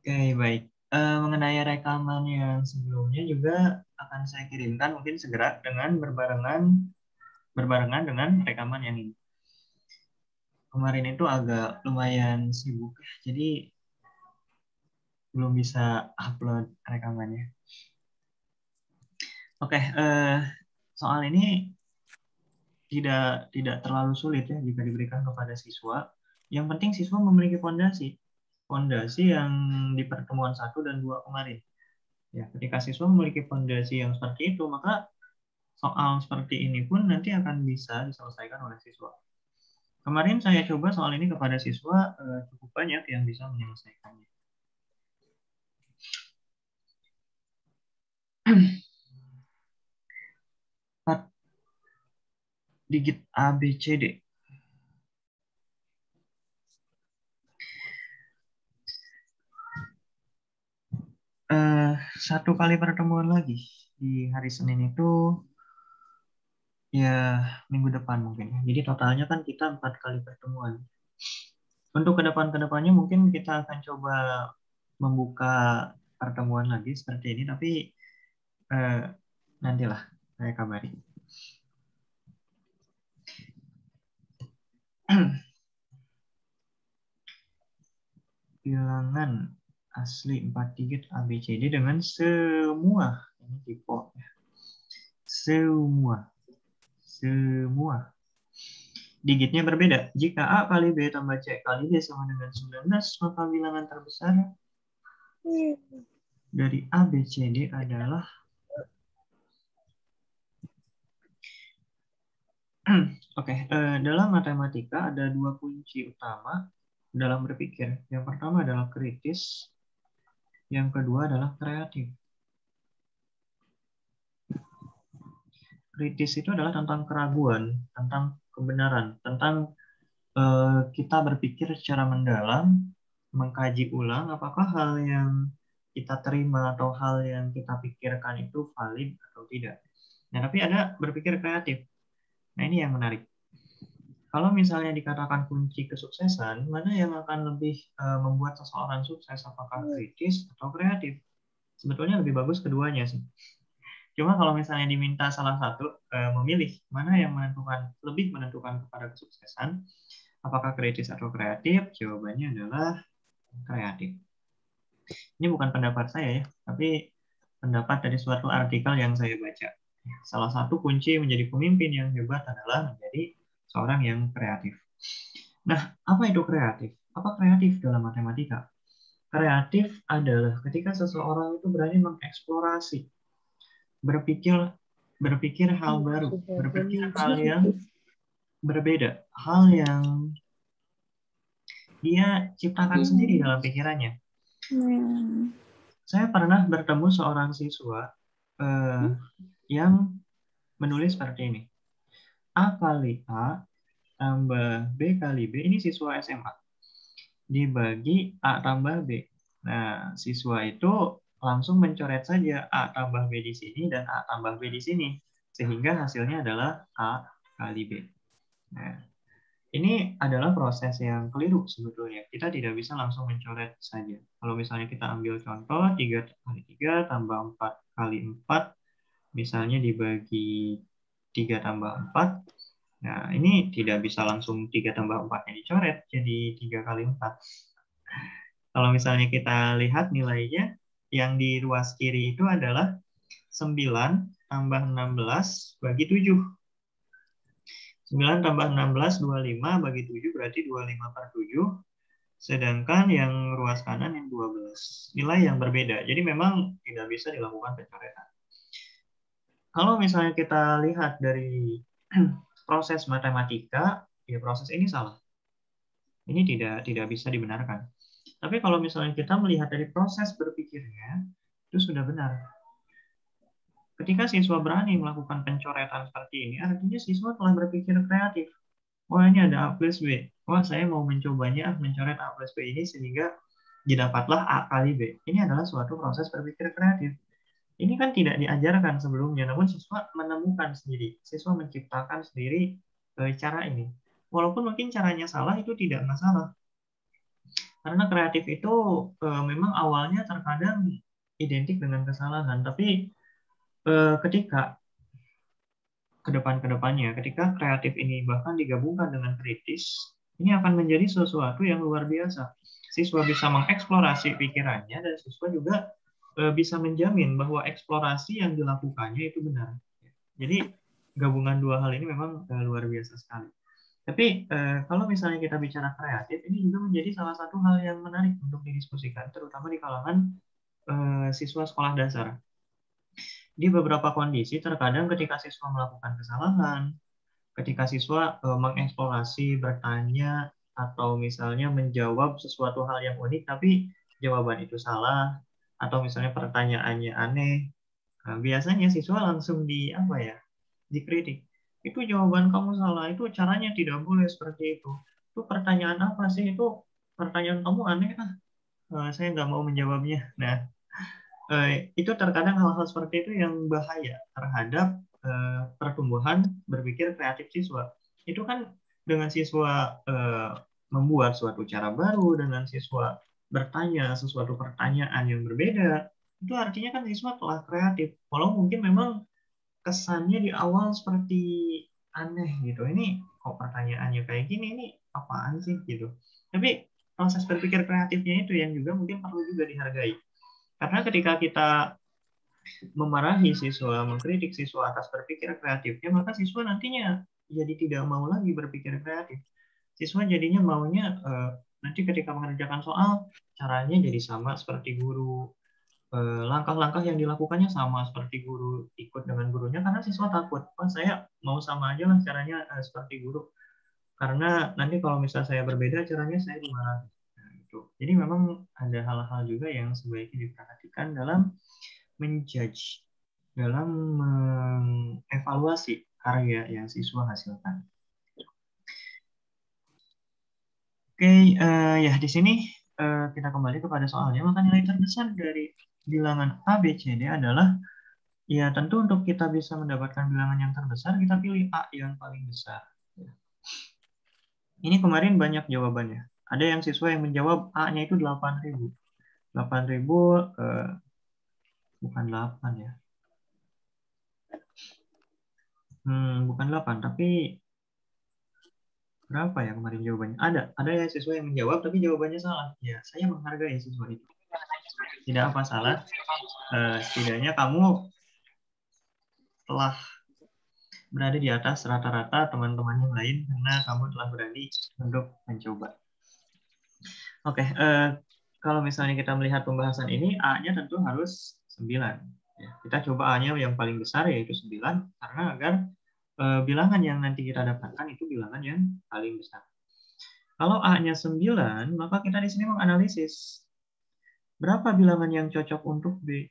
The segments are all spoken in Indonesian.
Oke, baik. Mengenai rekaman yang sebelumnya juga akan saya kirimkan mungkin segera dengan berbarengan dengan rekaman yang ini. Kemarin itu agak lumayan sibuk, jadi belum bisa upload rekamannya. Oke, soal ini tidak terlalu sulit ya jika diberikan kepada siswa. Yang penting siswa memiliki fondasi yang di pertemuan 1 dan 2 kemarin. Ya, ketika siswa memiliki fondasi yang seperti itu, maka soal seperti ini pun nanti akan bisa diselesaikan oleh siswa. Kemarin saya coba soal ini kepada siswa, cukup banyak yang bisa menyelesaikannya. Digit A, B, C, D. Satu kali pertemuan lagi di hari Senin itu ya minggu depan mungkin. Jadi totalnya kan kita 4 kali pertemuan. Untuk kedepannya mungkin kita akan coba membuka pertemuan lagi seperti ini, tapi eh, nantilah saya kabari. Bilangan asli 4 digit ABCD dengan semua ini tipe ya. Semua digitnya berbeda. Jika A kali B tambah C kali D sama dengan 19, maka bilangan terbesar dari ABCD adalah Oke, dalam matematika ada 2 kunci utama dalam berpikir. Yang pertama adalah kritis, yang kedua adalah kreatif. Kritis itu adalah tentang keraguan, tentang kebenaran, tentang kita berpikir secara mendalam, mengkaji ulang apakah hal yang kita terima atau hal yang kita pikirkan itu valid atau tidak. Nah, tapi ada berpikir kreatif. Nah, ini yang menarik. Kalau misalnya dikatakan kunci kesuksesan, mana yang akan lebih membuat seseorang sukses, apakah kritis atau kreatif? Sebetulnya lebih bagus keduanya sih. Cuma kalau misalnya diminta salah satu memilih mana yang lebih menentukan kepada kesuksesan, apakah kritis atau kreatif? Jawabannya adalah kreatif. Ini bukan pendapat saya ya, tapi pendapat dari suatu artikel yang saya baca. Salah satu kunci menjadi pemimpin yang hebat adalah menjadi seorang yang kreatif. Nah, apa itu kreatif? Apa kreatif dalam matematika? Kreatif adalah ketika seseorang itu berani mengeksplorasi, berpikir berpikir hal baru, berpikir hal yang berbeda, hal yang dia ciptakan sendiri dalam pikirannya. Saya pernah bertemu seorang siswa yang menulis seperti ini. A kali A tambah B kali B, ini siswa SMA, dibagi A tambah B. Nah, siswa itu langsung mencoret saja A tambah B di sini dan A tambah B di sini. Sehingga hasilnya adalah A kali B. Nah, ini adalah proses yang keliru sebetulnya. Kita tidak bisa langsung mencoret saja. Kalau misalnya kita ambil contoh 3 kali 3 tambah 4 kali 4, misalnya dibagi 3 tambah 4. Nah, ini tidak bisa langsung 3 tambah 4-nya dicoret, jadi 3 kali 4. Kalau misalnya kita lihat nilainya, yang di ruas kiri itu adalah 9 tambah 16 bagi 7. 9 tambah 16, 25 bagi 7 berarti 25 per 7. Sedangkan yang ruas kanan yang 12. Nilai yang berbeda. Jadi memang tidak bisa dilakukan pencoretan. Kalau misalnya kita lihat dari proses matematika, ya proses ini salah. Ini tidak bisa dibenarkan. Tapi kalau misalnya kita melihat dari proses berpikirnya, itu sudah benar. Ketika siswa berani melakukan pencoretan seperti ini, artinya siswa telah berpikir kreatif. Wah, ini ada A plus B. Wah, saya mau mencobanya mencoret A plus B ini sehingga didapatlah A kali B. Ini adalah suatu proses berpikir kreatif. Ini kan tidak diajarkan sebelumnya, namun siswa menemukan sendiri. Siswa menciptakan sendiri cara ini. Walaupun mungkin caranya salah, itu tidak masalah. Karena kreatif itu memang awalnya terkadang identik dengan kesalahan, tapi ketika kedepannya, ketika kreatif ini bahkan digabungkan dengan kritis, ini akan menjadi sesuatu yang luar biasa. Siswa bisa mengeksplorasi pikirannya dan siswa juga bisa menjamin bahwa eksplorasi yang dilakukannya itu benar. Jadi gabungan dua hal ini memang luar biasa sekali. Tapi kalau misalnya kita bicara kreatif, ini juga menjadi salah satu hal yang menarik untuk didiskusikan, terutama di kalangan siswa sekolah dasar. Di beberapa kondisi, terkadang ketika siswa melakukan kesalahan, ketika siswa mengeksplorasi, bertanya, atau misalnya menjawab sesuatu hal yang unik, tapi jawaban itu salah, atau misalnya pertanyaannya aneh, biasanya siswa langsung dikritik. Itu jawaban kamu salah, itu caranya tidak boleh seperti itu. Itu pertanyaan apa sih? Itu pertanyaan kamu aneh, saya nggak mau menjawabnya. Nah, itu terkadang hal-hal seperti itu yang bahaya terhadap pertumbuhan berpikir kreatif siswa. Itu kan dengan siswa membuat suatu cara baru, dengan siswa bertanya sesuatu pertanyaan yang berbeda, itu artinya kan siswa telah kreatif. Walau mungkin memang kesannya di awal seperti aneh gitu. Ini kok pertanyaannya kayak gini, ini apaan sih gitu. Tapi proses berpikir kreatifnya itu yang juga mungkin perlu juga dihargai. Karena ketika kita memarahi siswa, mengkritik siswa atas berpikir kreatifnya, maka siswa nantinya jadi tidak mau lagi berpikir kreatif. Siswa jadinya maunya nanti ketika mengerjakan soal, caranya jadi sama seperti guru, langkah-langkah yang dilakukannya sama seperti guru, ikut dengan gurunya, karena siswa takut, saya mau sama aja lah caranya seperti guru, karena nanti kalau misalnya saya berbeda caranya saya dimarahi. Nah, gitu. Jadi memang ada hal-hal juga yang sebaiknya diperhatikan dalam menjudge, dalam mengevaluasi karya yang siswa hasilkan. Oke, ya di sini kita kembali kepada soalnya. Maka nilai terbesar dari bilangan A, B, C, D adalah, ya tentu untuk kita bisa mendapatkan bilangan yang terbesar, kita pilih A yang paling besar. Ini kemarin banyak jawabannya. Ada yang siswa yang menjawab A-nya itu 8.000. 8.000 bukan 8 ya. Bukan 8, tapi berapa ya kemarin jawabannya? Ada ya siswa yang menjawab tapi jawabannya salah. Ya, saya menghargai siswa itu. Tidak apa salah. Setidaknya kamu telah berada di atas rata-rata teman-teman yang lain karena kamu telah berani untuk mencoba. Oke, kalau misalnya kita melihat pembahasan ini, A-nya tentu harus 9. Ya, kita coba A-nya yang paling besar yaitu 9 karena agar bilangan yang nanti kita dapatkan itu bilangan yang paling besar. Kalau A-nya 9, maka kita di sini menganalisis berapa bilangan yang cocok untuk B.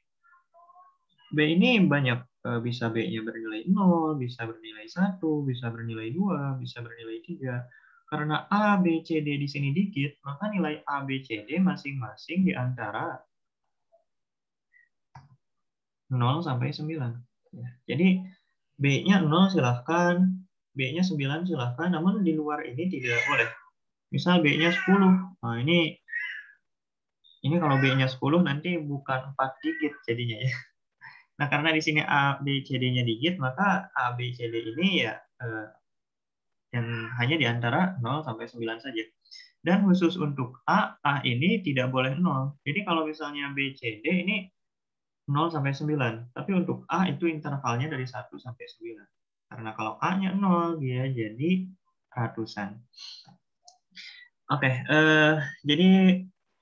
B ini banyak, bisa B-nya bernilai 0, bisa bernilai 1, bisa bernilai 2, bisa bernilai 3. Karena A, B, C, D di sini dikit, maka nilai A, B, C, D masing-masing di antara 0 sampai 9. Ya, jadi B-nya 0 silahkan, B-nya 9 silahkan, namun di luar ini tidak boleh. Misal B-nya 10. Nah, ini kalau B-nya 10 nanti bukan 4 digit jadinya ya. Nah, karena di sini A, B, C, D-nya digit, maka A, B, C, D ini ya yang hanya di antara 0 sampai 9 saja. Dan khusus untuk A ini tidak boleh 0. Jadi kalau misalnya B, C, D ini 0 sampai 9. Tapi untuk A itu intervalnya dari 1 sampai 9. Karena kalau A-nya 0, dia jadi ratusan. Oke, jadi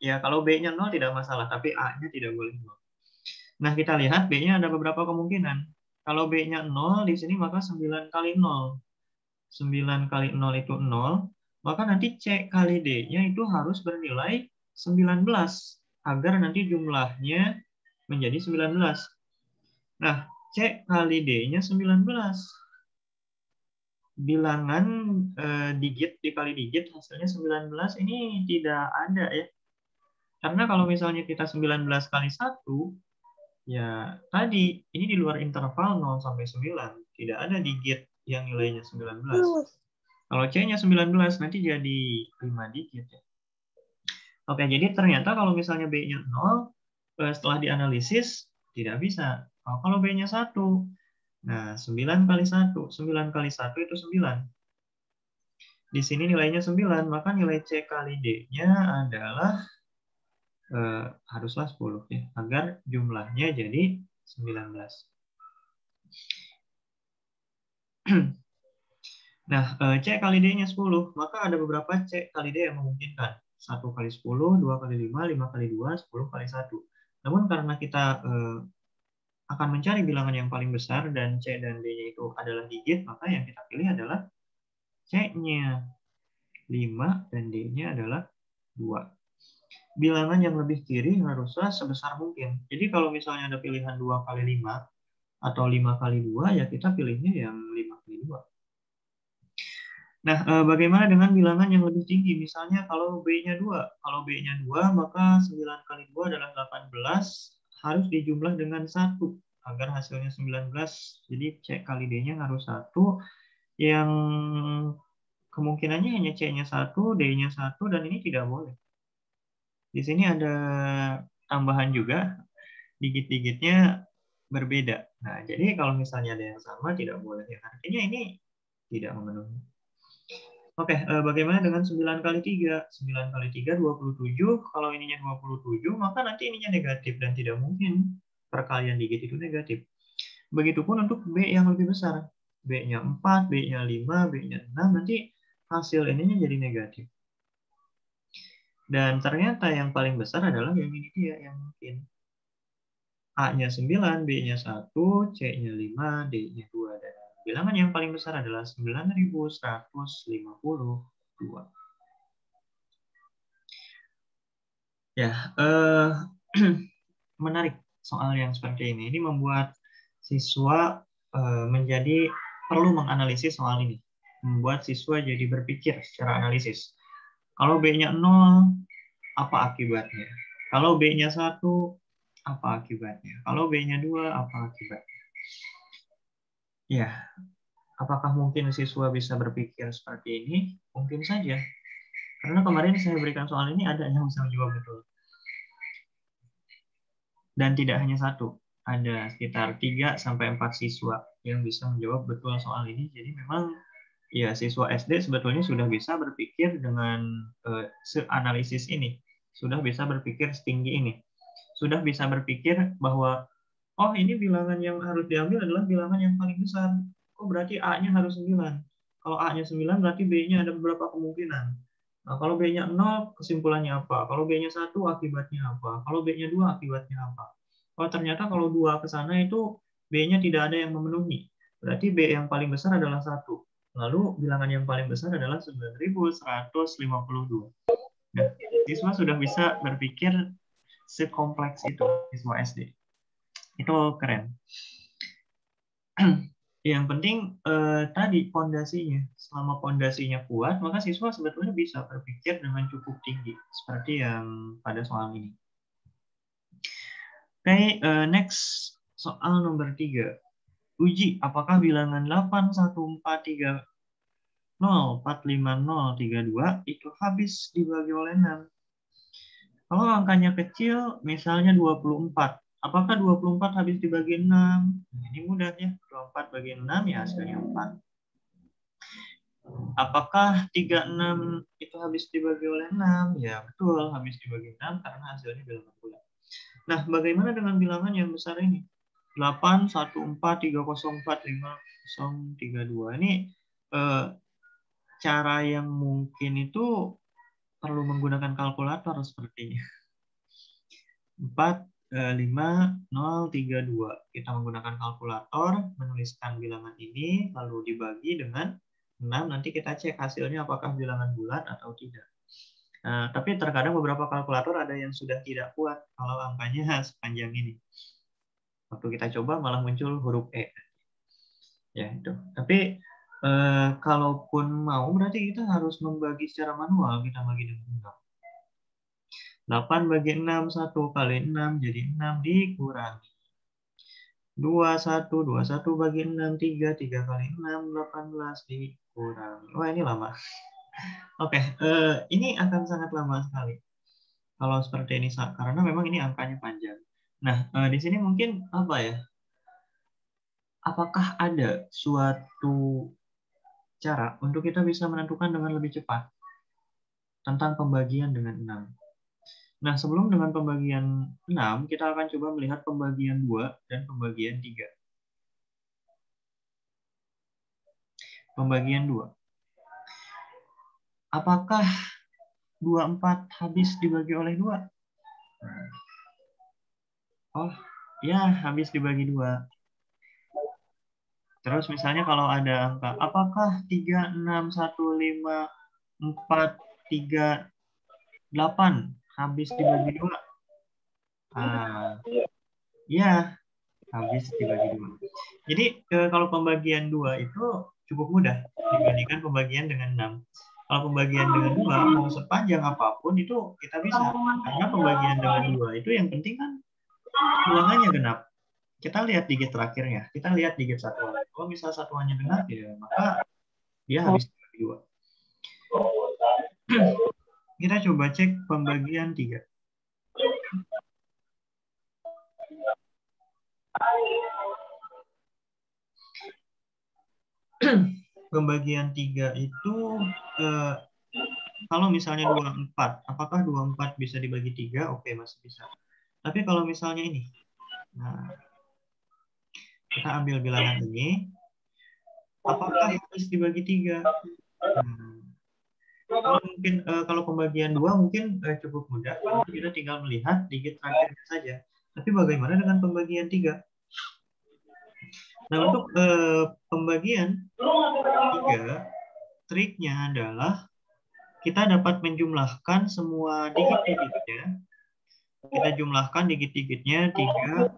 ya kalau B-nya 0 tidak masalah, tapi A-nya tidak boleh 0. Nah, kita lihat B-nya ada beberapa kemungkinan. Kalau B-nya 0 di sini maka 9 kali 0. 9 kali 0 itu 0, maka nanti C kali D-nya itu harus bernilai 19 agar nanti jumlahnya menjadi 19. Nah, C kali D-nya 19. Bilangan digit dikali digit hasilnya 19 ini tidak ada ya. Karena kalau misalnya kita 19 kali 1, ya tadi ini di luar interval 0 sampai 9. Tidak ada digit yang nilainya 19. Kalau C-nya 19 nanti jadi 5 digit ya. Oke, jadi ternyata kalau misalnya B-nya 0, setelah dianalisis, tidak bisa. Kalau B-nya 1, nah 9 kali 1, 9 kali 1 itu 9. Di sini nilainya 9, maka nilai C kali D-nya adalah haruslah 10 ya, agar jumlahnya jadi 19. Nah, C kali D-nya 10, maka ada beberapa C kali D yang memungkinkan. 1 kali 10, 2 kali 5, 5 kali 2, 10 kali 1. Namun karena kita akan mencari bilangan yang paling besar dan C dan D-nya itu adalah digit, maka yang kita pilih adalah C-nya 5 dan D-nya adalah 2. Bilangan yang lebih kiri haruslah sebesar mungkin. Jadi kalau misalnya ada pilihan 2 kali 5 atau 5 kali 2, ya kita pilihnya yang 5 kali 2. Nah, bagaimana dengan bilangan yang lebih tinggi? Misalnya kalau B-nya 2. Kalau B-nya 2, maka 9 kali 2 adalah 18, harus dijumlah dengan 1 agar hasilnya 19. Jadi C kali D-nya harus 1, yang kemungkinannya hanya C-nya 1, D-nya 1, dan ini tidak boleh. Di sini ada tambahan juga, digit-digitnya berbeda. Nah, jadi kalau misalnya ada yang sama, tidak boleh. Ya, artinya ini tidak memenuhi. Oke, bagaimana dengan 9 kali 3? 9 kali 3, 27. Kalau ininya 27, maka nanti ininya negatif dan tidak mungkin perkalian digit itu negatif. Begitupun untuk B yang lebih besar. B-nya 4, B-nya 5, B-nya 6, nanti hasil ininya jadi negatif. Dan ternyata yang paling besar adalah yang ini dia, yang mungkin. A-nya 9, B-nya 1, C-nya 5, D-nya 2. Dan bilangan yang paling besar adalah 9.152. Ya, menarik soal yang seperti ini. Ini membuat siswa menjadi perlu menganalisis soal ini. Membuat siswa jadi berpikir secara analisis. Kalau B-nya 0, apa akibatnya? Kalau B-nya 1, apa akibatnya? Kalau B-nya 2, apa akibatnya? Ya, apakah mungkin siswa bisa berpikir seperti ini? Mungkin saja. Karena kemarin saya berikan soal ini, ada yang bisa menjawab betul. Dan tidak hanya satu, ada sekitar 3-4 siswa yang bisa menjawab betul soal ini. Jadi memang ya siswa SD sebetulnya sudah bisa berpikir dengan analisis ini, sudah bisa berpikir setinggi ini, sudah bisa berpikir bahwa oh ini bilangan yang harus diambil adalah bilangan yang paling besar. Oh berarti A-nya harus 9. Kalau A-nya 9 berarti B-nya ada beberapa kemungkinan. Nah, kalau B-nya 0, kesimpulannya apa? Kalau B-nya 1, akibatnya apa? Kalau B-nya 2, akibatnya apa? Oh, ternyata kalau 2 ke sana itu B-nya tidak ada yang memenuhi. Berarti B yang paling besar adalah 1. Lalu bilangan yang paling besar adalah 9.152. Nah, siswa sudah bisa berpikir sekompleks itu, siswa SD. Itu keren. Yang penting tadi pondasinya. Selama pondasinya kuat, maka siswa sebetulnya bisa berpikir dengan cukup tinggi, seperti yang pada soal ini. Oke, next soal nomor 3. Uji apakah bilangan 81430 45032 itu habis dibagi oleh 6. Kalau angkanya kecil, misalnya 24. Apakah 24 habis dibagi 6? Ini mudah ya. 24 bagi 6 ya hasilnya 4. Apakah 36 itu habis dibagi oleh 6? Ya betul, habis dibagi 6 karena hasilnya bilangan bulat. Nah, bagaimana dengan bilangan yang besar ini? 8, 1, 4, 3, 0, 4, 5, 0, 3, 2. Ini cara yang mungkin itu perlu menggunakan kalkulator sepertinya. 4, 5, 0, 3, 2. Kita menggunakan kalkulator, menuliskan bilangan ini, lalu dibagi dengan 6. Nanti kita cek hasilnya apakah bilangan bulat atau tidak. Nah, tapi terkadang beberapa kalkulator ada yang sudah tidak kuat kalau angkanya sepanjang ini. Waktu kita coba malah muncul huruf E. Ya, itu. Tapi kalaupun mau, berarti kita harus membagi secara manual. Kita bagi dengan 6. 8 bagi 6, 1 kali 6 jadi 6 dikurangi. 21 bagi 6, 3 kali 6, 18 dikurangi. Wah, ini lama. Oke, ini akan sangat lama sekali. Kalau seperti ini, karena memang ini angkanya panjang. Nah, di sini mungkin apa ya? Apakah ada suatu cara untuk kita bisa menentukan dengan lebih cepat tentang pembagian dengan 6? Nah, sebelum dengan pembagian 6, kita akan coba melihat pembagian 2 dan pembagian 3. Pembagian 2. Apakah 24 habis dibagi oleh 2? Oh, ya, habis dibagi 2. Terus misalnya kalau ada angka, apakah 3, 6, 1, 5, 4, 3, 8 habis dibagi 2? Ah, ya, habis dibagi 2. Jadi kalau pembagian 2 itu cukup mudah dibandingkan pembagian dengan 6. Kalau pembagian dengan 2, mau sepanjang apapun itu kita bisa. Karena pembagian dengan 2 itu yang penting kan ulangannya genap. Kita lihat digit terakhirnya. Kita lihat digit satuan. Kalau misal satuannya genap, ya maka dia habis dibagi 2. Kita coba cek pembagian 3. Pembagian 3 itu kalau misalnya 24, apakah 24 bisa dibagi 3? Oke, masih bisa. Tapi kalau misalnya ini, nah, kita ambil bilangan ini, apakah habis dibagi 3? Kalau mungkin kalau pembagian 2 mungkin cukup mudah, kita tinggal melihat digit terakhirnya saja. Tapi bagaimana dengan pembagian 3? Nah, untuk pembagian 3, triknya adalah kita dapat menjumlahkan semua digit-digitnya. Kita jumlahkan digit-digitnya 3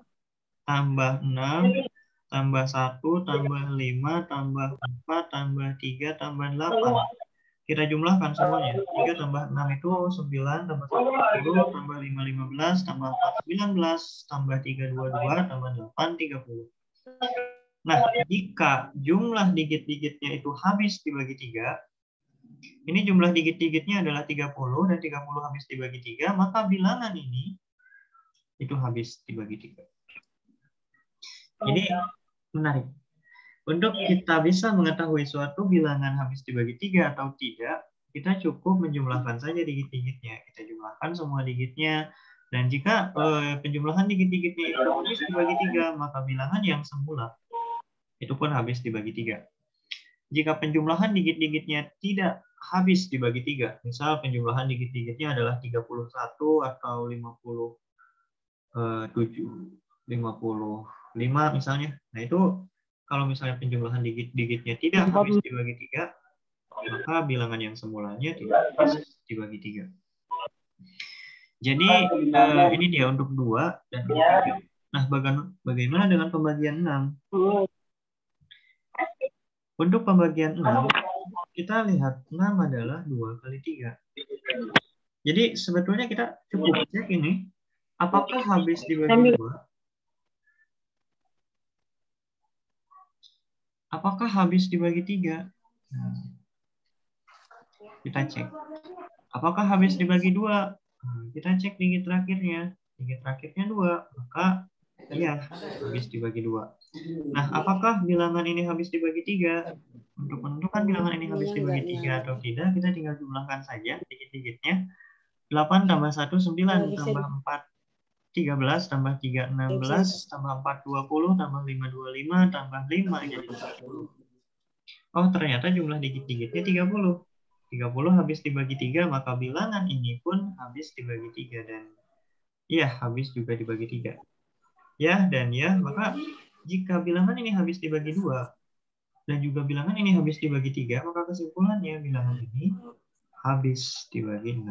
tambah 6 tambah 1 tambah 5 tambah 4 tambah 3 tambah 8. Kita jumlahkan semuanya. 3 tambah 6 itu 9 tambah 1 10 tambah 5 15 tambah 4 19 tambah 3 22 tambah 8 30. Nah, jika jumlah digit-digitnya itu habis dibagi 3, ini jumlah digit-digitnya adalah 30 dan 30 habis dibagi 3, maka bilangan ini itu habis dibagi 3. Jadi menarik. Untuk kita bisa mengetahui suatu bilangan habis dibagi 3 atau tidak, kita cukup menjumlahkan saja digit-digitnya. Kita jumlahkan semua digitnya. Dan jika penjumlahan digit-digitnya itu habis dibagi 3, maka bilangan yang semula itu pun habis dibagi 3. Jika penjumlahan digit-digitnya tidak habis dibagi 3, misal penjumlahan digit-digitnya adalah 31 atau 55 misalnya. Nah, itu kalau misalnya penjumlahan digit-digitnya tidak habis dibagi 3, maka bilangan yang semulanya tidak habis dibagi 3. Jadi ini dia untuk 2 dan untuk 3. Nah, bagaimana dengan pembagian 6? Untuk pembagian 6, kita lihat 6 adalah 2 kali 3. Jadi sebetulnya kita cukup cek ini, apakah habis dibagi 2? Apakah habis dibagi 3? Nah, kita cek. Apakah habis dibagi 2? Nah, kita cek digit terakhirnya. Digit terakhirnya 2, maka ya habis dibagi 2. Nah, apakah bilangan ini habis dibagi 3? Untuk menentukan bilangan ini habis dibagi 3 atau tidak, kita tinggal jumlahkan saja digit-digitnya. 8 tambah 1, 9, tambah 4, 13, tambah 3, 16, tambah 4, 20, tambah 5, 25, tambah 5, jadi 40. Oh, ternyata jumlah digit-digitnya 30. 30 habis dibagi 3, maka bilangan ini pun habis dibagi 3. Dan ya, habis juga dibagi 3. Ya, dan ya, maka jika bilangan ini habis dibagi 2, dan juga bilangan ini habis dibagi 3, maka kesimpulannya bilangan ini habis dibagi 6.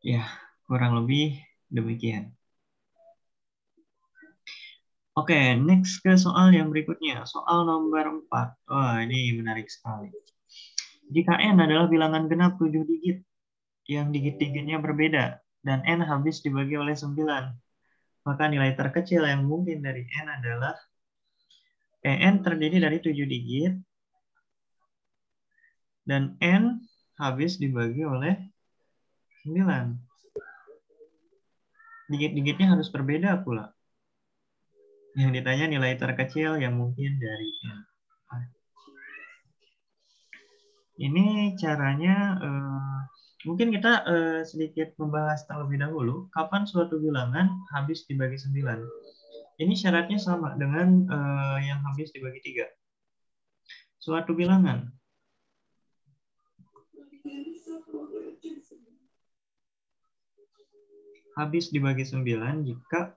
Ya, kurang lebih demikian. Oke, next ke soal yang berikutnya. Soal nomor 4. Wah, ini menarik sekali. Jika N adalah bilangan genap 7 digit, yang digit-digitnya berbeda dan N habis dibagi oleh 9. Maka nilai terkecil yang mungkin dari N adalah N terdiri dari 7 digit dan N habis dibagi oleh 9. Digit-digitnya harus berbeda pula. Yang ditanya nilai terkecil yang mungkin dari N. Ini caranya mungkin kita sedikit membahas terlebih dahulu kapan suatu bilangan habis dibagi 9. Ini syaratnya sama dengan yang habis dibagi 3. Suatu bilangan habis dibagi 9 jika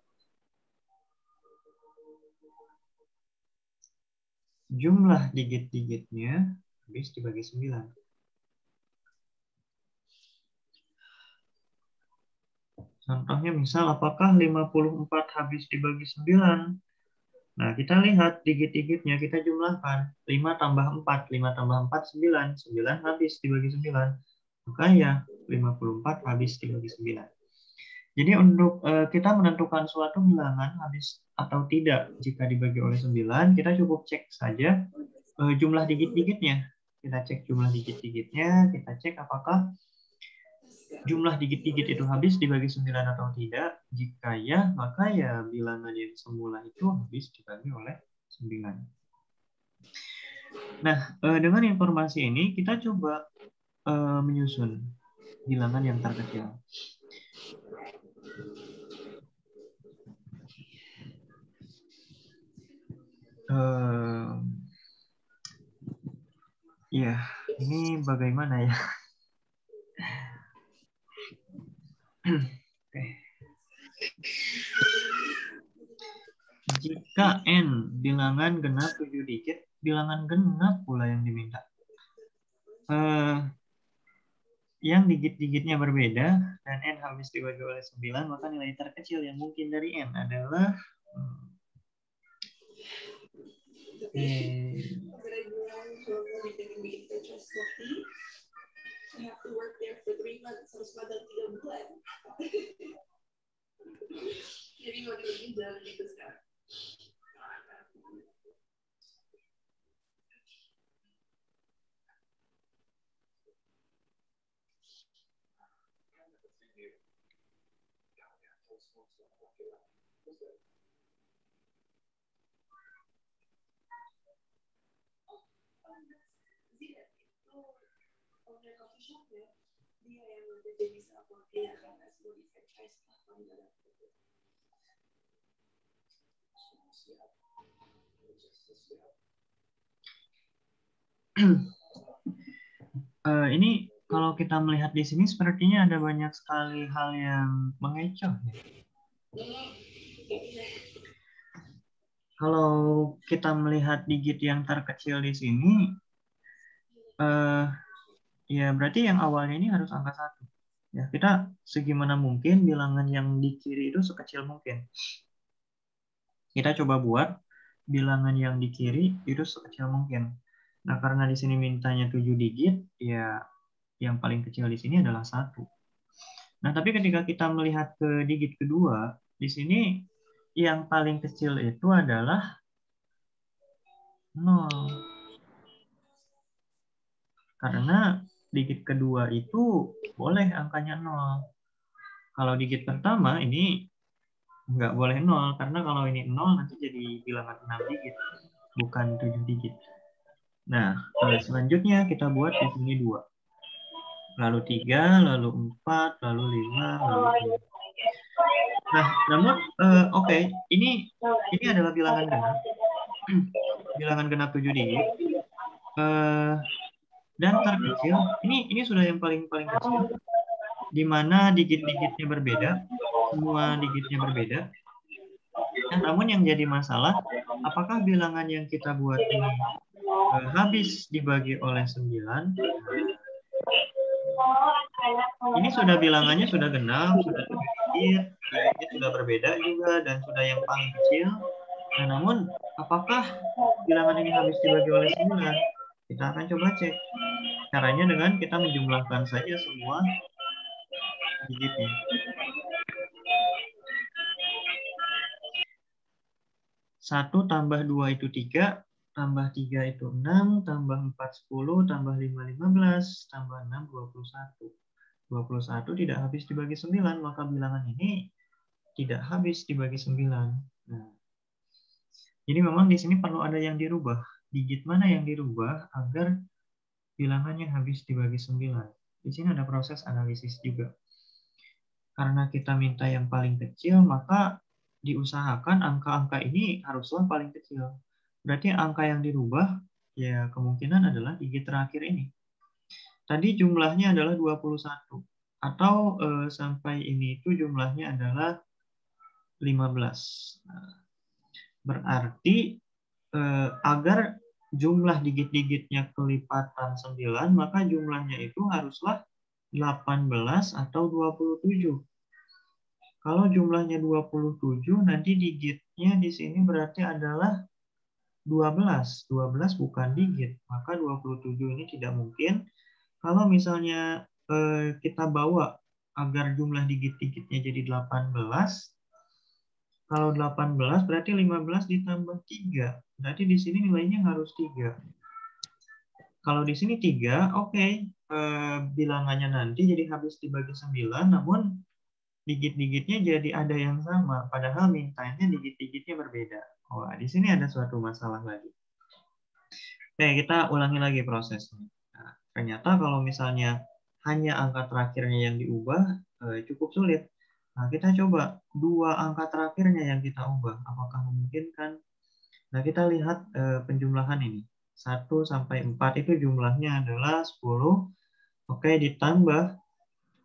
jumlah digit-digitnya habis dibagi 9. Contohnya misal apakah 54 habis dibagi 9? Nah, kita lihat digit-digitnya, kita jumlahkan. 5 tambah 4, 5 tambah 4, 9. 9 habis dibagi 9. Maka ya, 54 habis dibagi 9. Jadi untuk kita menentukan suatu bilangan habis atau tidak jika dibagi oleh 9, kita cukup cek saja jumlah digit-digitnya. Kita cek jumlah digit-digitnya, kita cek apakah jumlah digit-digit itu habis dibagi 9 atau tidak. Jika ya, maka ya bilangan yang semula itu habis dibagi oleh 9. Nah, dengan informasi ini kita coba menyusun bilangan yang terkecil. Ya, ini bagaimana ya? Oke. Jika N bilangan genap 7 digit, bilangan genap pula yang diminta. Yang digit-digitnya berbeda dan N habis dibagi oleh 9, maka nilai terkecil yang mungkin dari N adalah ini kalau kita melihat di sini sepertinya ada banyak sekali hal yang mengecoh. Kalau kita melihat digit yang terkecil di sini, ya berarti yang awalnya ini harus angka 1. Ya, kita segimana mungkin bilangan yang di kiri itu sekecil mungkin. Kita coba buat bilangan yang di kiri itu sekecil mungkin. Nah, karena di sini mintanya 7 digit, ya yang paling kecil di sini adalah 1. Nah, tapi ketika kita melihat ke digit kedua, di sini yang paling kecil itu adalah 0. Karena digit kedua itu boleh angkanya 0. Kalau digit pertama ini nggak boleh 0, karena kalau ini 0 nanti jadi bilangan 6 digit, bukan 7 digit. Nah, selanjutnya kita buat di sini 2. Lalu 3, lalu 4, lalu 5, lalu 6. Nah, namun oke, ini adalah bilangan genap. Bilangan genap 7 digit. Dan terkecil, ini sudah yang paling kecil, di mana digit-digitnya berbeda, semua digitnya berbeda. Nah, namun yang jadi masalah, apakah bilangan yang kita buat ini habis dibagi oleh 9? Ini sudah bilangannya sudah genap, sudah 7 digit, digitnya sudah berbeda juga, dan sudah yang paling kecil. Nah, namun apakah bilangan ini habis dibagi oleh 9? Kita akan coba cek. Caranya dengan kita menjumlahkan saja semua digitnya. 1 tambah 2 itu 3, tambah 3 itu 6, tambah 4 10, tambah 5 15, tambah 6 21. 21 tidak habis dibagi 9, maka bilangan ini tidak habis dibagi 9. Nah, jadi memang di sini perlu ada yang dirubah. Digit mana yang dirubah agar bilangannya habis dibagi 9. Di sini ada proses analisis juga. Karena kita minta yang paling kecil, maka diusahakan angka-angka ini haruslah paling kecil. Berarti angka yang dirubah, ya kemungkinan adalah digit terakhir ini. Tadi jumlahnya adalah 21. Atau sampai ini itu jumlahnya adalah 15. Nah, berarti agar jumlah digit-digitnya kelipatan 9, maka jumlahnya itu haruslah 18 atau 27. Kalau jumlahnya 27, nanti digitnya di sini berarti adalah 12. 12 bukan digit, maka 27 ini tidak mungkin. Kalau misalnya kita bawa agar jumlah digit-digitnya jadi 18, kalau 18 berarti 15 ditambah 3. Berarti di sini nilainya harus 3. Kalau di sini 3, oke. Bilangannya nanti jadi habis dibagi 9, namun digit-digitnya jadi ada yang sama, padahal mintanya digit-digitnya berbeda. Wah, di sini ada suatu masalah lagi. Oke, kita ulangi lagi prosesnya. Nah, ternyata kalau misalnya hanya angka terakhirnya yang diubah, cukup sulit. Nah, kita coba dua angka terakhirnya yang kita ubah. Apakah memungkinkan? Nah, kita lihat penjumlahan ini. 1 sampai 4 itu jumlahnya adalah 10. Oke, ditambah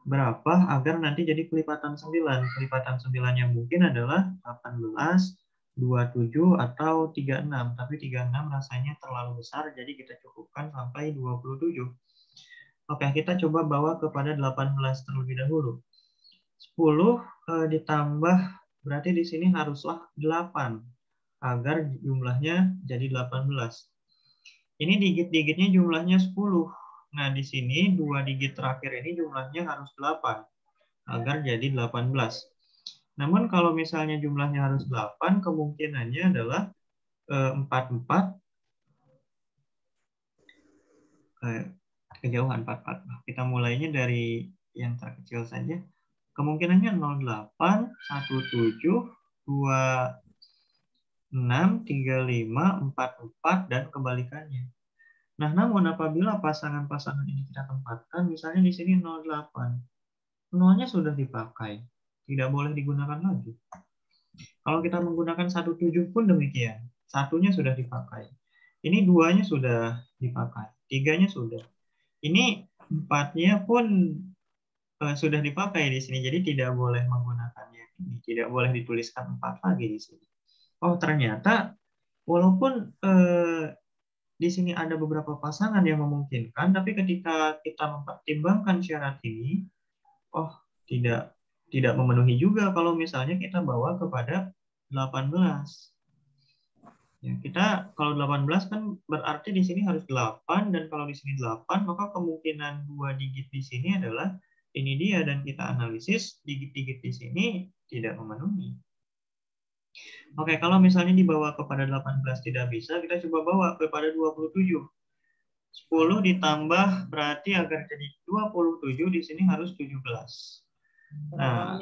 berapa agar nanti jadi kelipatan 9. Kelipatan 9 yang mungkin adalah 18, 27, atau 36. Tapi 36 rasanya terlalu besar, jadi kita cukupkan sampai 27. Oke, kita coba bawa kepada 18 terlebih dahulu. 10 ditambah, berarti di sini haruslah 8, agar jumlahnya jadi 18. Ini digit-digitnya jumlahnya 10. Nah, di sini dua digit terakhir ini jumlahnya harus 8 agar jadi 18. Namun kalau misalnya jumlahnya harus 8, kemungkinannya adalah 44 kejauhan 44. Kita mulainya dari yang terkecil saja. Kemungkinannya 08, 17, 26, 35, 44 dan kebalikannya. Nah, namun apabila pasangan-pasangan ini kita tempatkan, misalnya di sini 08, nolnya sudah dipakai, tidak boleh digunakan lagi. Kalau kita menggunakan 17 pun demikian, satunya sudah dipakai. Ini duanya sudah dipakai, tiganya sudah. Ini empatnya pun sudah dipakai di sini, jadi tidak boleh menggunakannya. Ini tidak boleh dituliskan 4 lagi di sini. Oh, ternyata walaupun di sini ada beberapa pasangan yang memungkinkan, tapi ketika kita mempertimbangkan syarat ini, oh tidak memenuhi juga kalau misalnya kita bawa kepada 18. Ya, kita kalau 18 kan berarti di sini harus 8, dan kalau di sini 8, maka kemungkinan 2 digit di sini adalah ini dia, dan kita analisis digit-digit di sini tidak memenuhi. Oke, kalau misalnya dibawa kepada 18 tidak bisa, kita coba bawa kepada 27. 10 ditambah berarti agar jadi 27 di sini harus 17. Nah,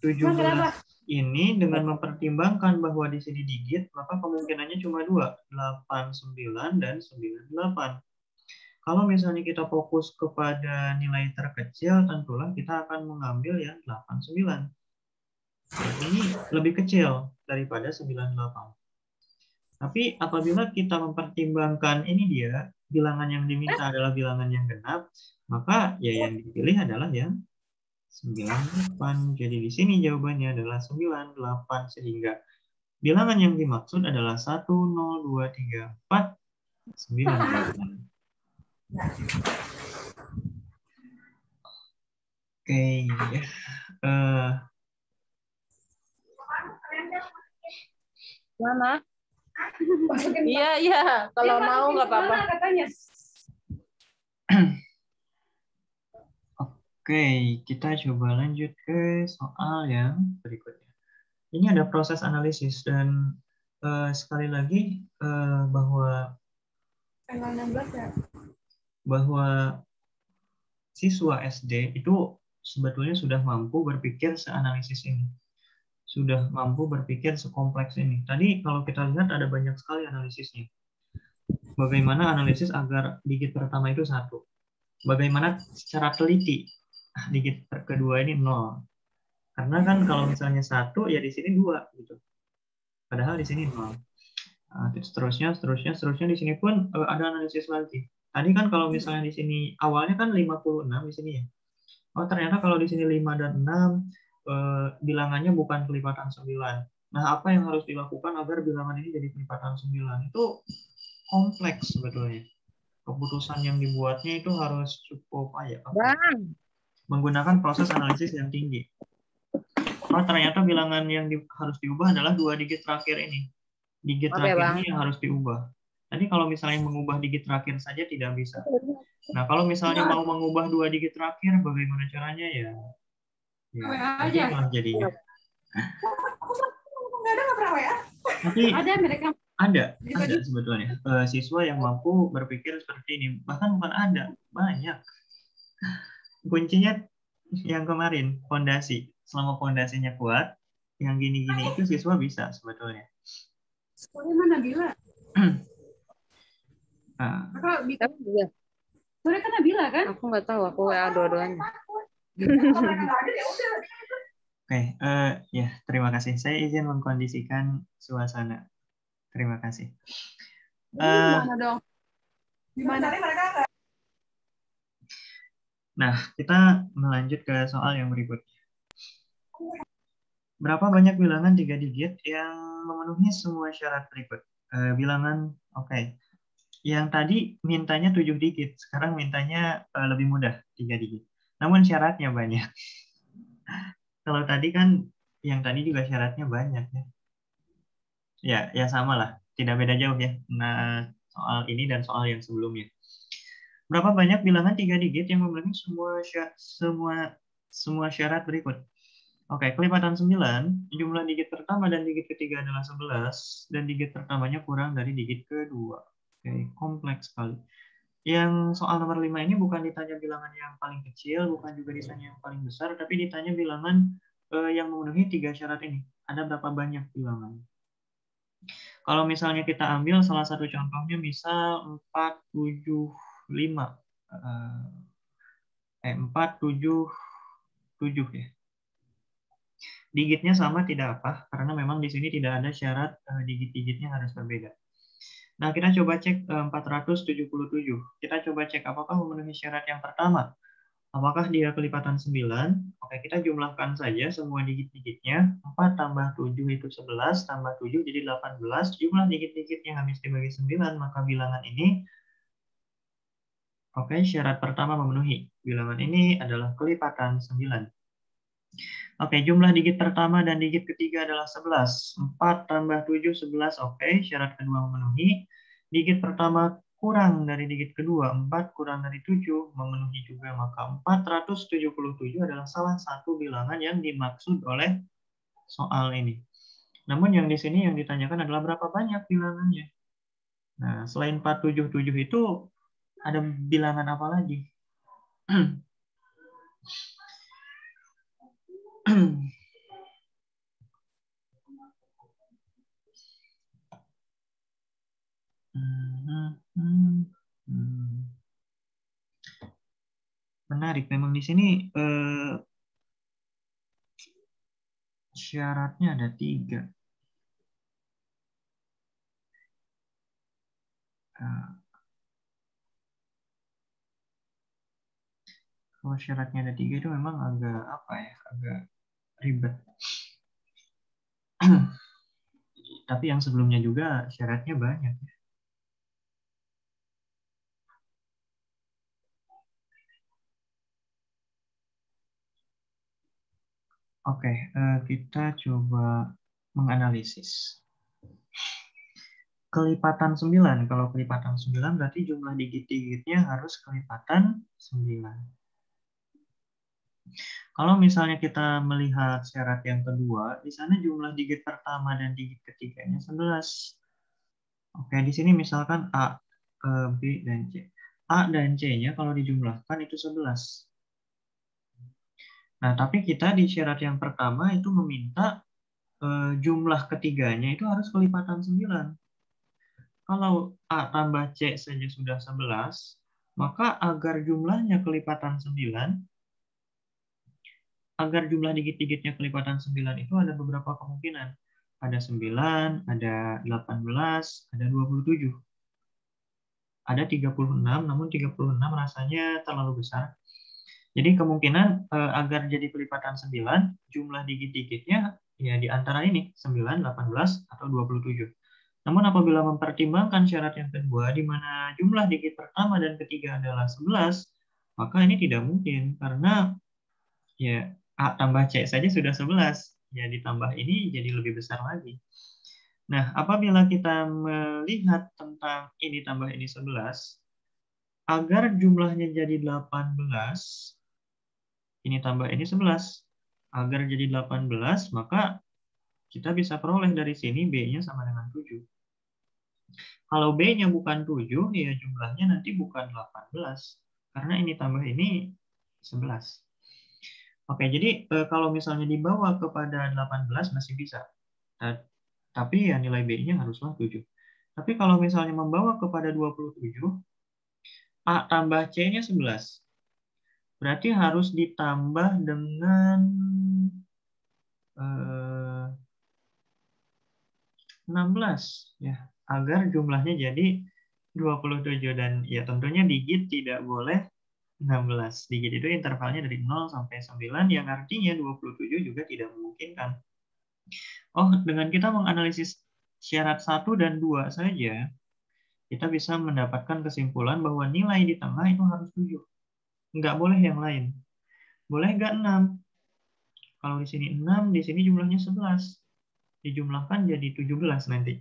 17 ini dengan mempertimbangkan bahwa di sini digit, maka kemungkinannya cuma 2, 8, 9, dan 98. Kalau misalnya kita fokus kepada nilai terkecil, tentulah kita akan mengambil yang 89. Ini lebih kecil daripada 98. Tapi apabila kita mempertimbangkan ini dia, bilangan yang diminta adalah bilangan yang genap, maka ya yang dipilih adalah yang 98. Jadi di sini jawabannya adalah 98, sehingga bilangan yang dimaksud adalah 1, 0, 2, 3, 4, 9. Oke, ya. Mana? Iya. Kalau mau nggak apa-apa. Oke, kita coba lanjut ke soal yang berikutnya. Ini ada proses analisis dan sekali lagi bahwa Tanggal 16 ya? bahwa siswa SD itu sebetulnya sudah mampu berpikir seanalisis ini, sudah mampu berpikir sekompleks ini. Tadi kalau kita lihat ada banyak sekali analisisnya. Bagaimana analisis agar digit pertama itu 1? Bagaimana secara teliti digit kedua ini 0? Karena kan kalau misalnya 1 ya di sini 2 gitu. Padahal di sini 0. Seterusnya di sini pun ada analisis lagi. Tadi kan kalau misalnya di sini awalnya kan 56 di sini ya. Oh, ternyata kalau di sini 5 dan 6 bilangannya bukan kelipatan 9. Nah, apa yang harus dilakukan agar bilangan ini jadi kelipatan 9? Itu kompleks sebetulnya. Keputusan yang dibuatnya itu harus cukup menggunakan proses analisis yang tinggi. Oh, ternyata bilangan yang harus diubah adalah 2 digit terakhir ini. Digit terakhir ini yang harus diubah. Tadi kalau misalnya mengubah digit terakhir saja tidak bisa. Nah, kalau misalnya mau mengubah 2 digit terakhir, bagaimana caranya ya? Ya, jadinya. Tapi ada sebetulnya siswa yang mampu berpikir seperti ini. Bahkan bukan ada, banyak. Kuncinya yang kemarin, fondasi. Selama fondasinya kuat, yang gini-gini itu siswa bisa sebetulnya. Sekolahnya mana Nabila? Sore kan Nabila kan? Aku nggak tahu, aku WA dua-duanya. Oke, ya terima kasih. Saya izin mengkondisikan suasana. Terima kasih. Gimana dong? Gimana? Nah, kita melanjut ke soal yang berikutnya. Berapa banyak bilangan 3 digit yang memenuhi semua syarat berikut? Bilangan, oke. Yang tadi mintanya 7 digit, sekarang mintanya lebih mudah, 3 digit. Namun syaratnya banyak. Kalau tadi kan, yang tadi juga syaratnya banyak ya. Ya sama lah, tidak beda jauh ya. Nah, soal ini dan soal yang sebelumnya. Berapa banyak bilangan 3 digit yang memenuhi semua syarat berikut? Oke, kelipatan 9, jumlah digit pertama dan digit ketiga adalah 11, dan digit pertamanya kurang dari digit kedua. Oke, kompleks sekali. Yang soal nomor 5 ini bukan ditanya bilangan yang paling kecil, bukan juga ditanya yang paling besar, tapi ditanya bilangan yang memenuhi 3 syarat ini. Ada berapa banyak bilangan? Kalau misalnya kita ambil salah satu contohnya, misal 475. 477 ya. Digitnya sama tidak apa, karena memang di sini tidak ada syarat digit-digitnya harus berbeda. Nah, kita coba cek 477. Kita coba cek apakah memenuhi syarat yang pertama. Apakah dia kelipatan 9? Oke, kita jumlahkan saja semua digit-digitnya. 4 tambah 7 itu 11, tambah 7 jadi 18. Jumlah digit-digitnya habis dibagi 9, maka bilangan ini, oke, syarat pertama memenuhi. Bilangan ini adalah kelipatan 9. Oke, jumlah digit pertama dan digit ketiga adalah 11. 4 tambah 7, 11. Oke, syarat kedua memenuhi. Digit pertama kurang dari digit kedua, 4 kurang dari 7, memenuhi juga. Maka 477 adalah salah satu bilangan yang dimaksud oleh soal ini. Namun yang di sini yang ditanyakan adalah berapa banyak bilangannya. Nah, selain 477 itu, ada bilangan apa lagi? Menarik, memang di sini syaratnya ada 3. Kalau syaratnya ada 3 itu memang agak apa ya, agak ribet. Tapi yang sebelumnya juga syaratnya banyak. Oke, kita coba menganalisis. Kelipatan 9. Kalau kelipatan 9 berarti jumlah digit-digitnya harus kelipatan 9. Kalau misalnya kita melihat syarat yang kedua, di sana jumlah digit pertama dan digit ketiganya 11. Oke, di sini misalkan A, B, dan C. A dan C-nya kalau dijumlahkan itu 11. Nah, tapi kita di syarat yang pertama itu meminta jumlah ketiganya itu harus kelipatan 9. Kalau A tambah C saja sudah 11, maka agar jumlahnya kelipatan 9, agar jumlah digit-digitnya kelipatan 9 itu ada beberapa kemungkinan. Ada 9, ada 18, ada 27. Ada 36, namun 36 rasanya terlalu besar. Jadi kemungkinan agar jadi kelipatan 9, jumlah digit-digitnya ya di antara ini, 9, 18, atau 27. Namun apabila mempertimbangkan syarat yang kedua, di mana jumlah digit pertama dan ketiga adalah 11, maka ini tidak mungkin, karena ya A tambah C saja sudah 11. Ya ditambah ini jadi lebih besar lagi. Nah, apabila kita melihat tentang ini tambah ini 11, agar jumlahnya jadi 18, ini tambah ini 11. Agar jadi 18, maka kita bisa peroleh dari sini B-nya sama dengan 7. Kalau B-nya bukan 7, ya jumlahnya nanti bukan 18. Karena ini tambah ini 11. Oke, jadi kalau misalnya dibawa kepada 18 masih bisa. Tapi ya nilai B-nya haruslah 7. Tapi kalau misalnya membawa kepada 27, A tambah C-nya 11. Berarti harus ditambah dengan 16 ya, agar jumlahnya jadi 27, dan ya tentunya digit tidak boleh 16. Digit itu intervalnya dari 0 sampai 9, yang artinya 27 juga tidak memungkinkan. Oh, dengan kita menganalisis syarat 1 dan 2 saja, kita bisa mendapatkan kesimpulan bahwa nilai di tengah itu harus 7. Nggak boleh yang lain. Boleh nggak 6? Kalau di sini 6, di sini jumlahnya 11. Dijumlahkan jadi 17 nanti.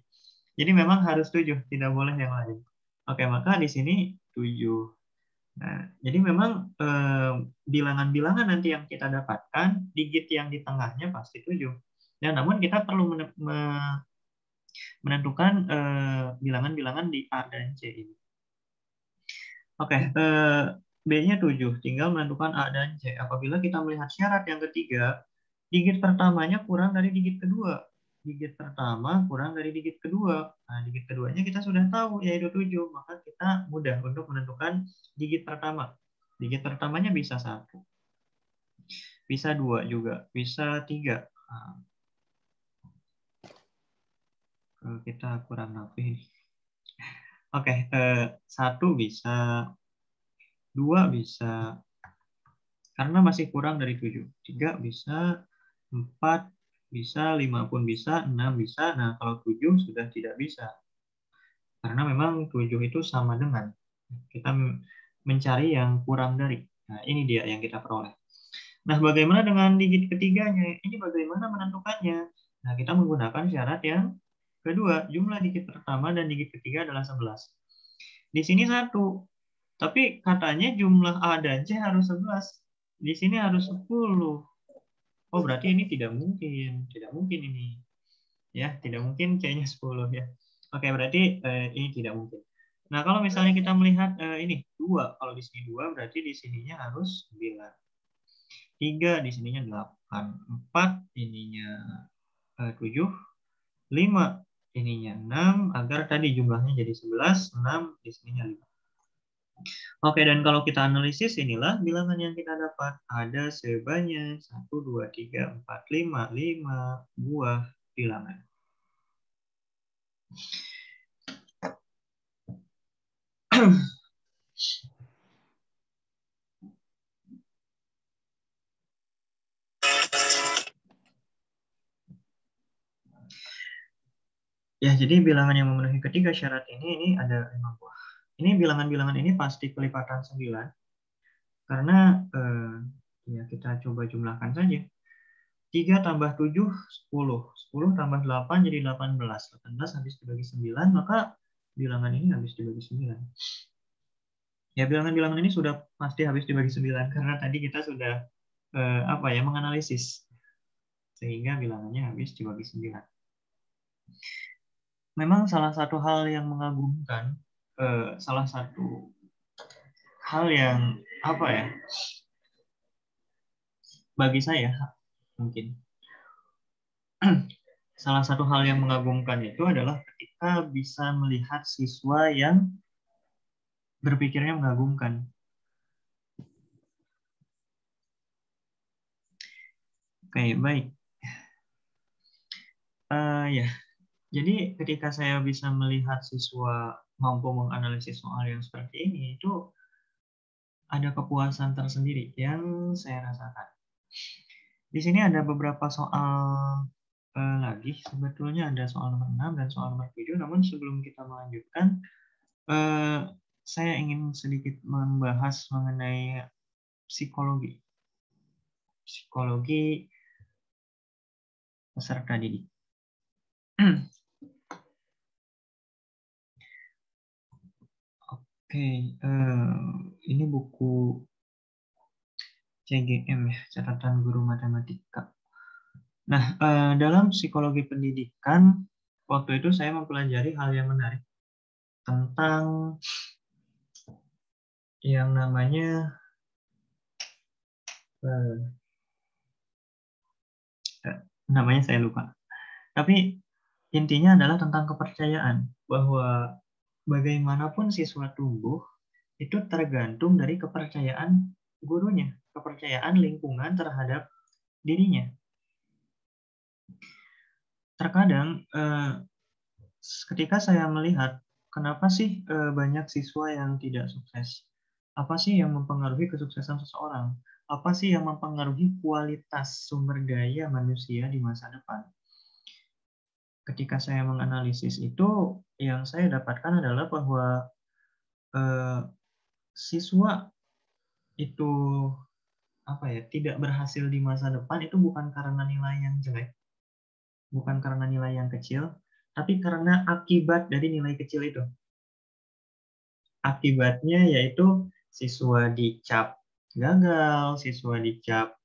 Jadi memang harus 7, tidak boleh yang lain. Oke, maka di sini 7. Nah, jadi memang bilangan-bilangan nanti yang kita dapatkan, digit yang di tengahnya pasti 7. Dan namun kita perlu menentukan bilangan-bilangan di A dan C ini. Oke, B-nya 7. Tinggal menentukan A dan C. Apabila kita melihat syarat yang ketiga, digit pertamanya kurang dari digit kedua. Digit pertama kurang dari digit kedua. Nah, digit keduanya kita sudah tahu, yaitu 7. Maka kita mudah untuk menentukan digit pertama. Digit pertamanya bisa 1. Bisa 2 juga. Bisa 3. Nah, kita kurang rapih. Oke, 1 bisa. 2 bisa. Karena masih kurang dari 7. 3 bisa. 4 bisa, 5 pun bisa, 6 bisa. Nah, kalau 7 sudah tidak bisa. Karena memang 7 itu sama dengan. Kita mencari yang kurang dari. Nah, ini dia yang kita peroleh. Nah, bagaimana dengan digit ketiganya? Ini bagaimana menentukannya? Nah, kita menggunakan syarat yang kedua. Jumlah digit pertama dan digit ketiga adalah 11. Di sini 1. Tapi katanya jumlah A dan C harus 11. Di sini harus 10. Oh, berarti ini tidak mungkin. Tidak mungkin ini. Ya, tidak mungkin C-nya 10 ya. Oke, berarti ini tidak mungkin. Nah, kalau misalnya kita melihat ini 2, kalau di sini 2 berarti di sininya harus 9. 3 di sininya 8, 4 ininya 7, 5 ininya 6, agar tadi jumlahnya jadi 11, 6 di sininya 5. Oke, dan kalau kita analisis, inilah bilangan yang kita dapat. Ada sebanyak 1, 2, 3, 4, 5 buah bilangan. Ya, jadi bilangan yang memenuhi ketiga syarat ini ada 5 buah. Ini bilangan-bilangan ini pasti kelipatan 9. Karena ya kita coba jumlahkan saja. 3 tambah 7, 10. 10 tambah 8 jadi 18. 18 habis dibagi 9, maka bilangan ini habis dibagi 9. Ya, bilangan-bilangan ini sudah pasti habis dibagi 9, karena tadi kita sudah menganalisis sehingga bilangannya habis dibagi 9. Memang salah satu hal yang mengagumkan, salah satu hal yang bagi saya mungkin salah satu hal yang mengagumkan itu adalah ketika bisa melihat siswa yang berpikirnya mengagumkan. Oke, baik. Ya, jadi ketika saya bisa melihat siswa mampu menganalisis soal yang seperti ini, itu ada kepuasan tersendiri yang saya rasakan. Di sini ada beberapa soal lagi. Sebetulnya ada soal nomor 6 dan soal nomor 7. Namun sebelum kita melanjutkan, saya ingin sedikit membahas mengenai psikologi. Psikologi peserta didik. Oke, ini buku CGM ya, catatan guru matematika. Nah, dalam psikologi pendidikan, waktu itu saya mempelajari hal yang menarik tentang yang namanya namanya saya lupa. Tapi intinya adalah tentang kepercayaan bahwa bagaimanapun siswa tumbuh itu tergantung dari kepercayaan gurunya, kepercayaan lingkungan terhadap dirinya. Terkadang ketika saya melihat kenapa sih banyak siswa yang tidak sukses? Apa sih yang mempengaruhi kesuksesan seseorang? Apa sih yang mempengaruhi kualitas sumber daya manusia di masa depan? Ketika saya menganalisis itu, yang saya dapatkan adalah bahwa siswa itu tidak berhasil di masa depan itu bukan karena nilai yang jelek, bukan karena nilai yang kecil, tapi karena akibat dari nilai kecil itu. Akibatnya yaitu siswa dicap gagal, siswa dicap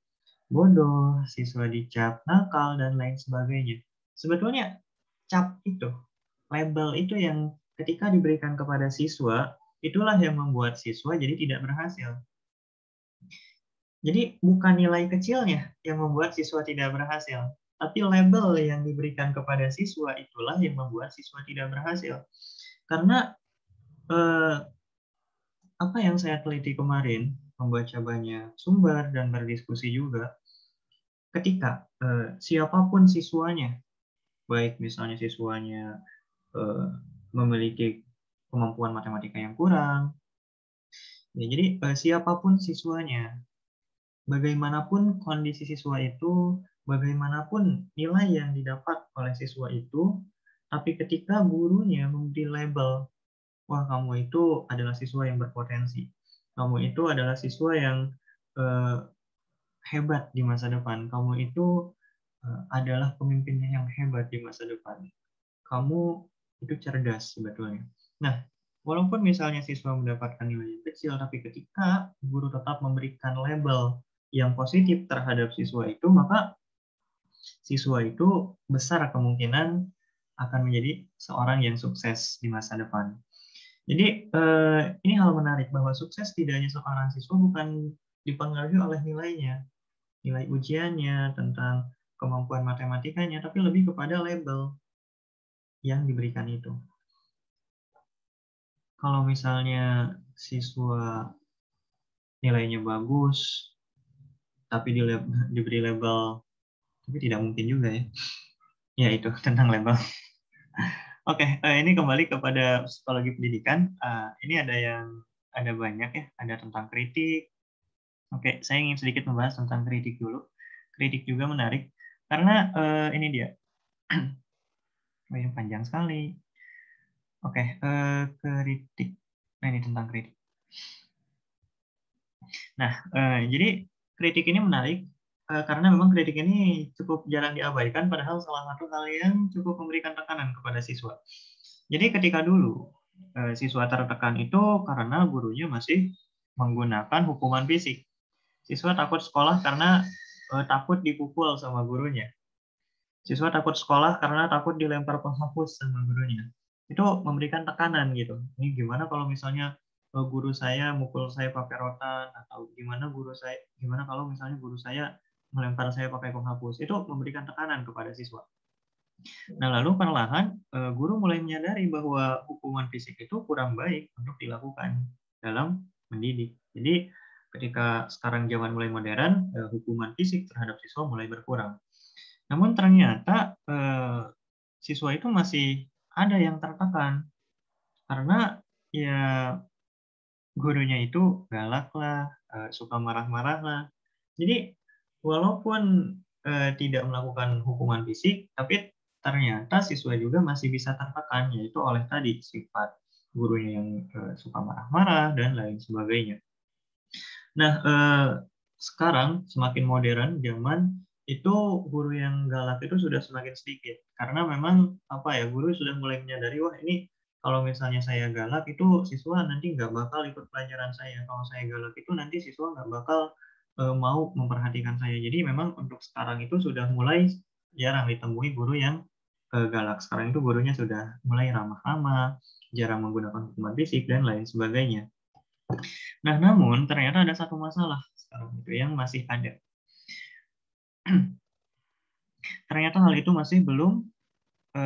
bodoh, siswa dicap nakal, dan lain sebagainya. Sebetulnya cap itu, label itu yang ketika diberikan kepada siswa, itulah yang membuat siswa jadi tidak berhasil. Jadi bukan nilai kecilnya yang membuat siswa tidak berhasil, tapi label yang diberikan kepada siswa itulah yang membuat siswa tidak berhasil. Karena apa yang saya teliti kemarin, membaca banyak sumber dan berdiskusi juga, ketika siapapun siswanya, baik misalnya siswanya memiliki kemampuan matematika yang kurang, ya, jadi siapapun siswanya, bagaimanapun kondisi siswa itu, bagaimanapun nilai yang didapat oleh siswa itu, tapi ketika gurunya memberi label, wah kamu itu adalah siswa yang berpotensi, kamu itu adalah siswa yang hebat di masa depan, kamu itu adalah pemimpinnya yang hebat di masa depan, kamu itu cerdas sebetulnya. Nah, walaupun misalnya siswa mendapatkan nilai yang kecil, tapi ketika guru tetap memberikan label yang positif terhadap siswa itu, maka siswa itu besar kemungkinan akan menjadi seorang yang sukses di masa depan. Jadi ini hal menarik bahwa sukses tidak hanya seorang siswa bukan dipengaruhi oleh nilainya, nilai ujiannya, tentang kemampuan matematikanya, tapi lebih kepada label yang diberikan itu. Kalau misalnya siswa nilainya bagus, tapi diberi label, tapi tidak mungkin juga ya. Ya itu tentang label. Oke, ini kembali kepada psikologi pendidikan. Ini ada banyak ya, ada tentang kritik. Oke, saya ingin sedikit membahas tentang kritik dulu. Kritik juga menarik karena ini dia. Yang panjang sekali. Oke, kritik. Nah, ini tentang kritik. Nah, jadi kritik ini menarik karena memang kritik ini cukup jarang diabaikan, padahal salah satu hal yang cukup memberikan tekanan kepada siswa. Jadi ketika dulu siswa tertekan itu karena gurunya masih menggunakan hukuman fisik. Siswa takut sekolah karena takut dipukul sama gurunya. Siswa takut sekolah karena takut dilempar penghapus sama gurunya. Itu memberikan tekanan gitu. Ini gimana kalau misalnya guru saya mukul saya pakai rotan, atau gimana kalau misalnya guru saya melempar saya pakai penghapus. Itu memberikan tekanan kepada siswa. Nah, lalu perlahan guru mulai menyadari bahwa hukuman fisik itu kurang baik untuk dilakukan dalam mendidik. Jadi ketika sekarang zaman mulai modern, hukuman fisik terhadap siswa mulai berkurang. Namun ternyata siswa itu masih ada yang tertekan karena ya gurunya itu galak lah, suka marah-marah lah. Jadi walaupun tidak melakukan hukuman fisik, tapi ternyata siswa juga masih bisa tertekan, yaitu oleh tadi sifat gurunya yang suka marah-marah dan lain sebagainya. Nah, sekarang semakin modern zaman itu guru yang galak itu sudah semakin sedikit karena memang guru sudah mulai menyadari, wah ini kalau misalnya saya galak itu siswa nanti nggak bakal ikut pelajaran saya. Kalau saya galak itu nanti siswa nggak bakal mau memperhatikan saya. Jadi memang untuk sekarang itu sudah mulai jarang ditemui guru yang galak. Sekarang itu gurunya sudah mulai ramah-ramah, jarang menggunakan hukuman fisik dan lain sebagainya. Nah, namun ternyata ada satu masalah sekarang itu yang masih ada. Ternyata hal itu masih belum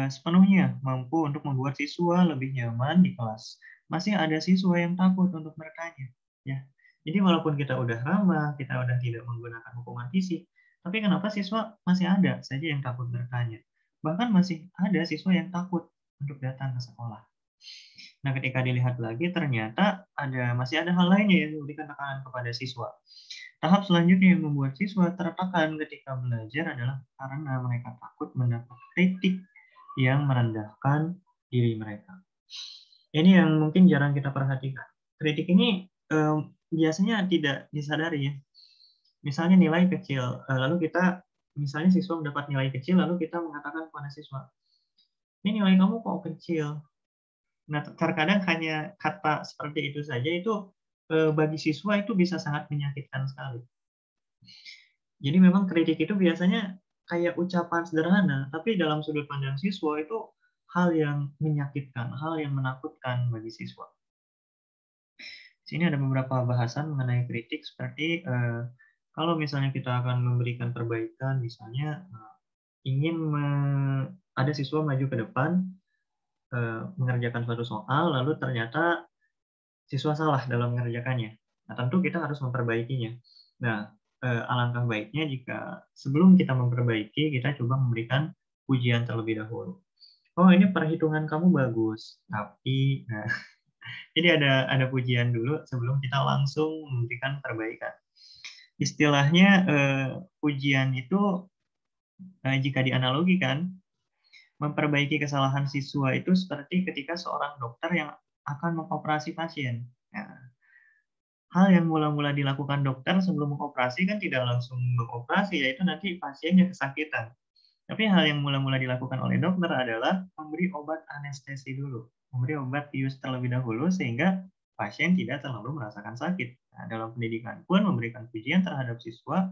sepenuhnya mampu untuk membuat siswa lebih nyaman di kelas. Masih ada siswa yang takut untuk bertanya. Ya. Jadi walaupun kita udah ramah, kita udah tidak menggunakan hukuman fisik, tapi kenapa siswa masih ada saja yang takut bertanya? Bahkan masih ada siswa yang takut untuk datang ke sekolah. Nah, ketika dilihat lagi, ternyata masih ada hal lainnya yang memberikan tekanan kepada siswa. Tahap selanjutnya yang membuat siswa tertekan ketika belajar adalah karena mereka takut mendapat kritik yang merendahkan diri mereka. Ini yang mungkin jarang kita perhatikan. Kritik ini biasanya tidak disadari ya. Misalnya nilai kecil, lalu misalnya siswa mendapat nilai kecil, lalu kita mengatakan kepada siswa, ini nilai kamu kok kecil? Nah, terkadang hanya kata seperti itu saja itu bagi siswa itu bisa sangat menyakitkan sekali. Jadi memang kritik itu biasanya kayak ucapan sederhana, tapi dalam sudut pandang siswa itu hal yang menyakitkan, hal yang menakutkan bagi siswa. Di sini ada beberapa bahasan mengenai kritik seperti kalau misalnya kita akan memberikan perbaikan, misalnya ada siswa maju ke depan mengerjakan suatu soal, lalu ternyata siswa salah dalam mengerjakannya. Nah, tentu kita harus memperbaikinya. Nah, alangkah baiknya jika sebelum kita memperbaiki, kita coba memberikan pujian terlebih dahulu. Oh, ini perhitungan kamu bagus, tapi jadi ada pujian dulu sebelum kita langsung memberikan perbaikan. Istilahnya pujian itu jika dianalogikan, memperbaiki kesalahan siswa itu seperti ketika seorang dokter yang akan mengoperasi pasien. Nah, hal yang mula-mula dilakukan dokter sebelum mengoperasi kan tidak langsung mengoperasi, yaitu nanti pasiennya kesakitan. Tapi hal yang mula-mula dilakukan oleh dokter adalah memberi obat anestesi dulu, memberi obat bius terlebih dahulu sehingga pasien tidak terlalu merasakan sakit. Nah, dalam pendidikan pun memberikan pujian terhadap siswa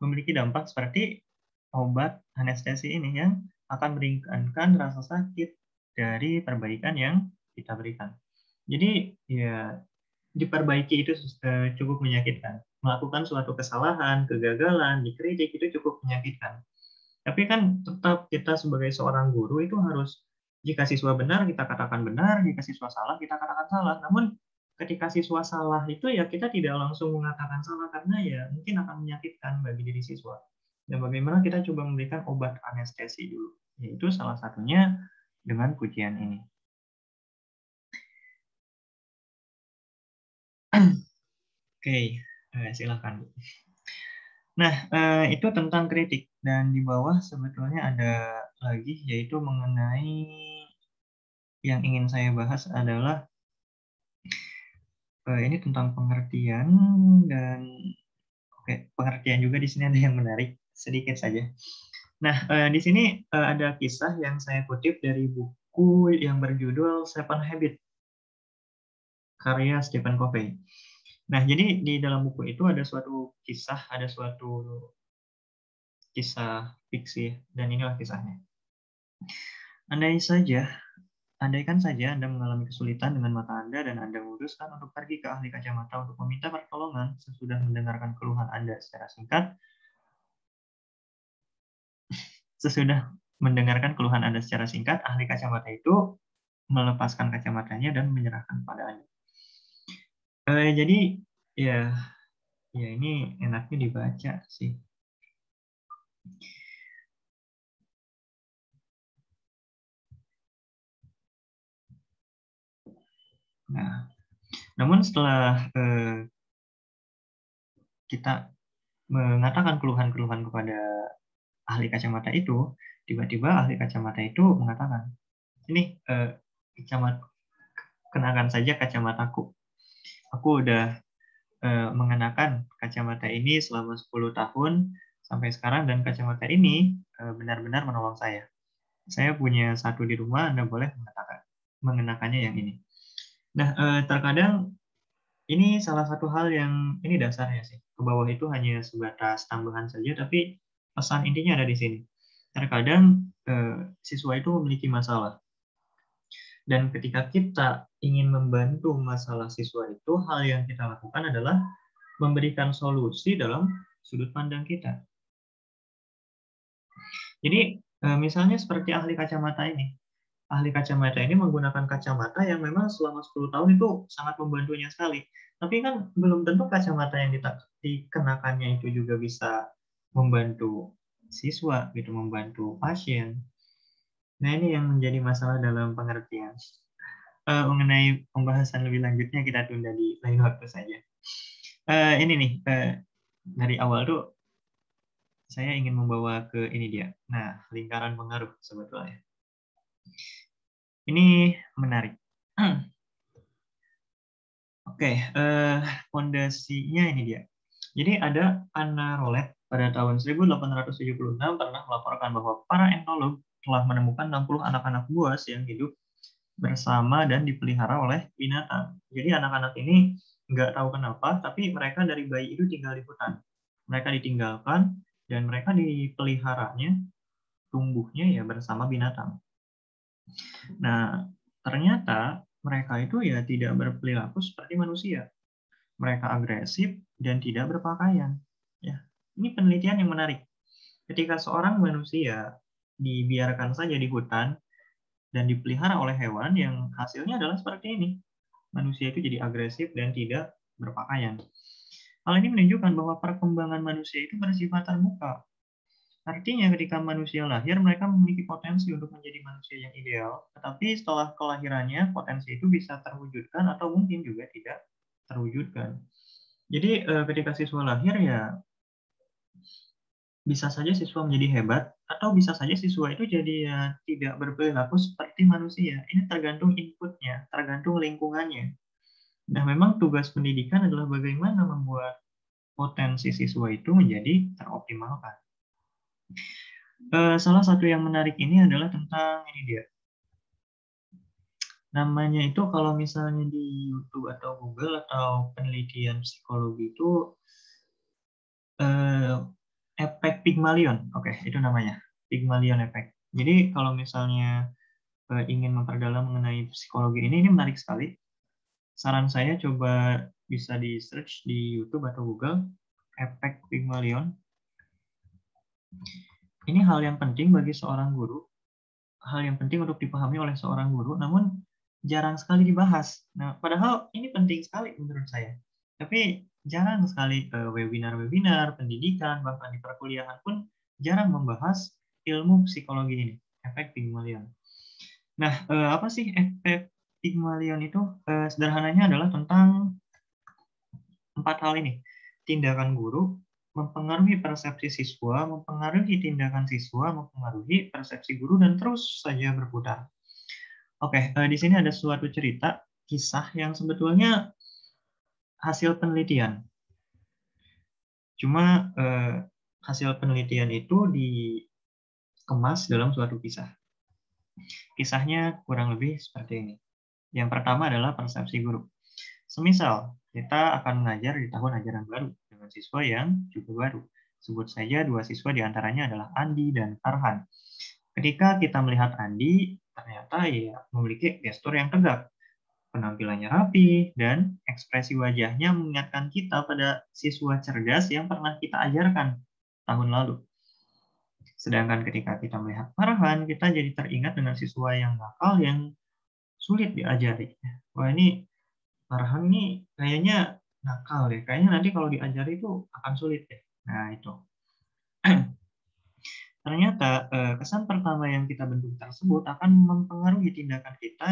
memiliki dampak seperti obat anestesi ini yang akan meringankan rasa sakit dari perbaikan yang kita berikan. Jadi ya diperbaiki itu cukup menyakitkan. Melakukan suatu kesalahan, kegagalan, dikritik itu cukup menyakitkan. Tapi kan tetap kita sebagai seorang guru itu harus, jika siswa benar, kita katakan benar, jika siswa salah, kita katakan salah. Namun ketika siswa salah itu ya kita tidak langsung mengatakan salah karena ya mungkin akan menyakitkan bagi diri siswa. Dan bagaimana kita coba memberikan obat anestesi dulu. Yaitu salah satunya dengan pujian ini. Oke, silakan. Nah, itu tentang kritik. Dan di bawah sebetulnya ada lagi, yaitu mengenai yang ingin saya bahas adalah ini tentang pengertian dan pengertian juga di sini ada yang menarik sedikit saja. Nah, di sini ada kisah yang saya kutip dari buku yang berjudul Seven Habits karya Stephen Covey. Nah, jadi di dalam buku itu ada suatu kisah fiksi, dan inilah kisahnya. Andaikan saja Anda mengalami kesulitan dengan mata Anda dan Anda memutuskan untuk pergi ke ahli kacamata untuk meminta pertolongan sesudah mendengarkan keluhan Anda secara singkat. Sesudah mendengarkan keluhan Anda secara singkat, ahli kacamata itu melepaskan kacamatanya dan menyerahkan pada Anda. Jadi ya ini enaknya dibaca sih. Nah, namun setelah kita mengatakan keluhan-keluhan kepada ahli kacamata itu, tiba-tiba ahli kacamata itu mengatakan, ini kenakan saja kacamataku. Aku udah mengenakan kacamata ini selama 10 tahun sampai sekarang, dan kacamata ini benar-benar menolong saya. Saya punya satu di rumah, Anda boleh mengenakannya yang ini. Nah, terkadang ini salah satu hal yang ini dasarnya sih. Ke bawah itu hanya sebatas tambahan saja, tapi pesan intinya ada di sini. Terkadang siswa itu memiliki masalah. Dan ketika kita ingin membantu masalah siswa itu, hal yang kita lakukan adalah memberikan solusi dalam sudut pandang kita. Jadi misalnya seperti ahli kacamata ini. Ahli kacamata ini menggunakan kacamata yang memang selama 10 tahun itu sangat membantunya sekali. Tapi kan belum tentu kacamata yang dikenakannya itu juga bisa membantu siswa, gitu, membantu pasien. Nah, ini yang menjadi masalah dalam pengertian. Mengenai pembahasan lebih lanjutnya kita tunda di lain waktu saja. Ini nih, dari awal tuh saya ingin membawa ke ini dia. Nah, lingkaran pengaruh sebetulnya. Ini menarik. Oke, fondasinya ini dia. Jadi ada Anna Rolet pada tahun 1876 pernah melaporkan bahwa para etnolog telah menemukan 60 anak-anak buas yang hidup bersama dan dipelihara oleh binatang. Jadi anak-anak ini nggak tahu kenapa, tapi mereka dari bayi itu tinggal di hutan. Mereka ditinggalkan dan mereka dipeliharanya, tumbuhnya ya bersama binatang. Nah, ternyata mereka itu ya tidak berperilaku seperti manusia. Mereka agresif dan tidak berpakaian. Ya, ini penelitian yang menarik. Ketika seorang manusia dibiarkan saja di hutan dan dipelihara oleh hewan, yang hasilnya adalah seperti ini. Manusia itu jadi agresif dan tidak berpakaian. Hal ini menunjukkan bahwa perkembangan manusia itu bersifat terbuka. Artinya ketika manusia lahir, mereka memiliki potensi untuk menjadi manusia yang ideal, tetapi setelah kelahirannya, potensi itu bisa terwujudkan atau mungkin juga tidak terwujudkan. Jadi ketika siswa lahir ya bisa saja siswa menjadi hebat, atau bisa saja siswa itu jadi ya tidak berperilaku seperti manusia. Ini tergantung inputnya, tergantung lingkungannya. Nah, memang tugas pendidikan adalah bagaimana membuat potensi siswa itu menjadi teroptimalkan. Salah satu yang menarik ini adalah tentang ini dia. Namanya itu kalau misalnya di YouTube atau Google atau penelitian psikologi itu efek Pygmalion. Oke, itu namanya. Pygmalion effect. Jadi kalau misalnya ingin memperdalam mengenai psikologi ini menarik sekali. Saran saya coba bisa di search di YouTube atau Google, efek Pygmalion. Ini hal yang penting bagi seorang guru, hal yang penting untuk dipahami oleh seorang guru, namun jarang sekali dibahas. Nah, padahal ini penting sekali menurut saya. Tapi jarang sekali webinar-webinar, pendidikan, bahkan di perkuliahan pun jarang membahas ilmu psikologi ini, efek Pygmalion. Nah, apa sih efek Pygmalion itu? Sederhananya adalah tentang 4 hal ini. Tindakan guru, mempengaruhi persepsi siswa, mempengaruhi tindakan siswa, mempengaruhi persepsi guru, dan terus saja berputar. Oke, di sini ada suatu cerita, kisah yang sebetulnya hasil penelitian. Cuma hasil penelitian itu dikemas dalam suatu kisah. Kisahnya kurang lebih seperti ini. Yang pertama adalah persepsi guru. Semisal, kita akan mengajar di tahun ajaran baru dengan siswa yang juga baru. Sebut saja dua siswa diantaranya adalah Andi dan Farhan. Ketika kita melihat Andi, ternyata ia memiliki gestur yang tegak, penampilannya rapi, dan ekspresi wajahnya mengingatkan kita pada siswa cerdas yang pernah kita ajarkan tahun lalu. Sedangkan ketika kita melihat Farhan, kita jadi teringat dengan siswa yang nakal yang sulit diajari. Wah, ini Farhan ini kayaknya nakal deh. Kayaknya nanti kalau diajari itu akan sulit deh. Nah, itu. Ternyata kesan pertama yang kita bentuk tersebut akan mempengaruhi tindakan kita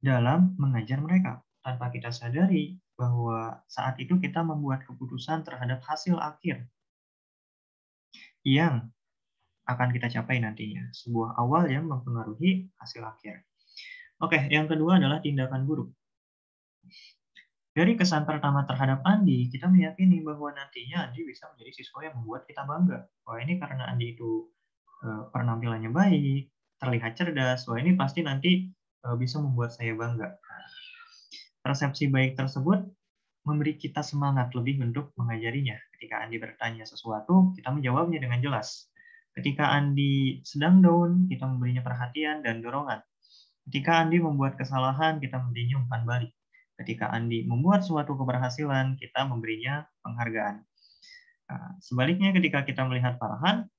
dalam mengajar mereka. Tanpa kita sadari bahwa saat itu kita membuat keputusan terhadap hasil akhir yang akan kita capai nantinya. Sebuah awal yang mempengaruhi hasil akhir. Oke, yang kedua adalah tindakan guru. Dari kesan pertama terhadap Andi, kita meyakini bahwa nantinya Andi bisa menjadi siswa yang membuat kita bangga. Wah, ini karena Andi itu penampilannya baik, terlihat cerdas. Wah, ini pasti nanti bisa membuat saya bangga. Persepsi baik tersebut memberi kita semangat lebih untuk mengajarinya. Ketika Andi bertanya sesuatu, kita menjawabnya dengan jelas. Ketika Andi sedang down, kita memberinya perhatian dan dorongan. Ketika Andi membuat kesalahan, kita memberinya umpan balik. Ketika Andi membuat suatu keberhasilan, kita memberinya penghargaan. Nah, sebaliknya ketika kita melihat Farhan,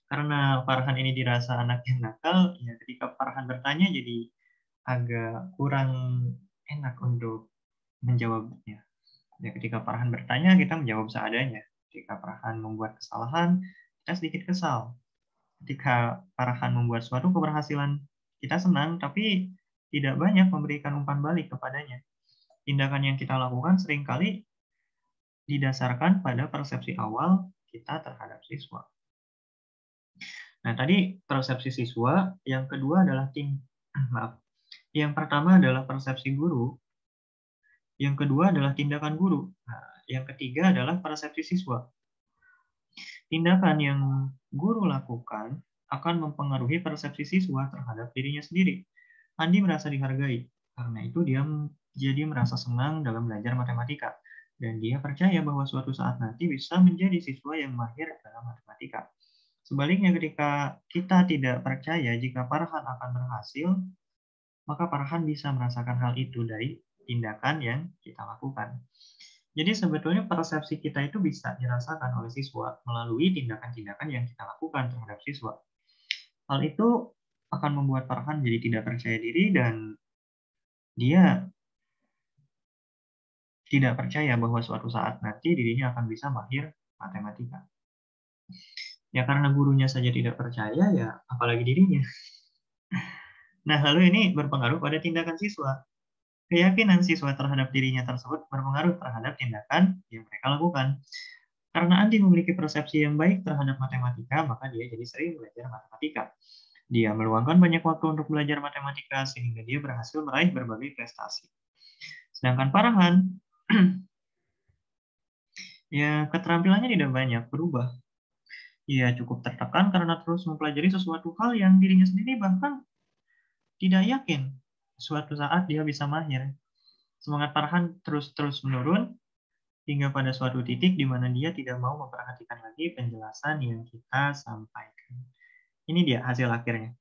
karena Farhan ini dirasa anak yang nakal, ya ketika Farhan bertanya jadi agak kurang enak untuk menjawabnya. Ya, ketika Farhan bertanya, kita menjawab seadanya. Ketika Farhan membuat kesalahan, kita sedikit kesal. Ketika Farhan membuat suatu keberhasilan, kita senang, tapi tidak banyak memberikan umpan balik kepadanya. Tindakan yang kita lakukan seringkali didasarkan pada persepsi awal kita terhadap siswa. Nah, tadi persepsi siswa, yang kedua adalah Yang pertama adalah persepsi guru, yang kedua adalah tindakan guru. Nah, yang ketiga adalah persepsi siswa. Tindakan yang guru lakukan akan mempengaruhi persepsi siswa terhadap dirinya sendiri. Andi merasa dihargai, karena itu dia jadi merasa senang dalam belajar matematika. Dan dia percaya bahwa suatu saat nanti bisa menjadi siswa yang mahir dalam matematika. Sebaliknya ketika kita tidak percaya jika Farhan akan berhasil, maka Farhan bisa merasakan hal itu dari tindakan yang kita lakukan. Jadi sebetulnya persepsi kita itu bisa dirasakan oleh siswa melalui tindakan-tindakan yang kita lakukan terhadap siswa. Hal itu akan membuat Farhan jadi tidak percaya diri dan dia tidak percaya bahwa suatu saat nanti dirinya akan bisa mahir matematika. Ya karena gurunya saja tidak percaya, ya apalagi dirinya. Nah, lalu ini berpengaruh pada tindakan siswa. Keyakinan siswa terhadap dirinya tersebut berpengaruh terhadap tindakan yang mereka lakukan. Karena Andi memiliki persepsi yang baik terhadap matematika, maka dia jadi sering belajar matematika. Dia meluangkan banyak waktu untuk belajar matematika sehingga dia berhasil meraih berbagai prestasi. Sedangkan Farhan, ya keterampilannya tidak banyak berubah. Ia cukup tertekan karena terus mempelajari sesuatu hal yang dirinya sendiri bahkan tidak yakin suatu saat dia bisa mahir. Semangat Farhan terus menurun hingga pada suatu titik di mana dia tidak mau memperhatikan lagi penjelasan yang kita sampaikan. Ini dia hasil akhirnya.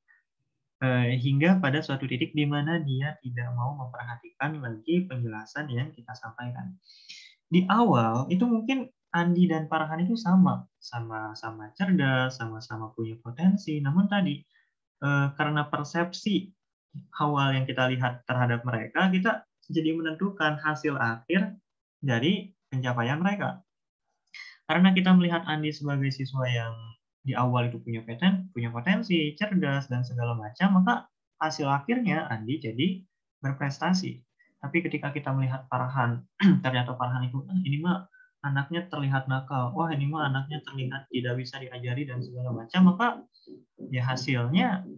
Hingga pada suatu titik di mana dia tidak mau memperhatikan lagi penjelasan yang kita sampaikan. Di awal itu mungkin Andi dan Farhan itu sama-sama cerdas, sama-sama punya potensi. Namun tadi karena persepsi awal yang kita lihat terhadap mereka, kita jadi menentukan hasil akhir dari pencapaian mereka. Karena kita melihat Andi sebagai siswa yang di awal itu punya potensi, cerdas, dan segala macam, maka hasil akhirnya Andi jadi berprestasi. Tapi ketika kita melihat Farhan, ternyata Farhan itu, ini mah anaknya terlihat nakal, wah ini mah anaknya terlihat tidak bisa diajari dan segala macam, maka ya hasilnya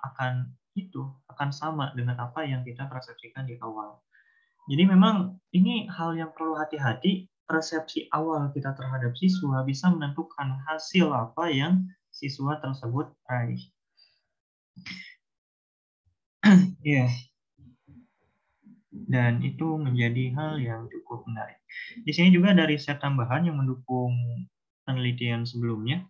akan sama dengan apa yang kita persepsikan di awal. Jadi memang ini hal yang perlu hati-hati. Persepsi awal kita terhadap siswa bisa menentukan hasil apa yang siswa tersebut raih. Iya. Dan itu menjadi hal yang cukup menarik. Di sini juga ada riset tambahan yang mendukung penelitian sebelumnya.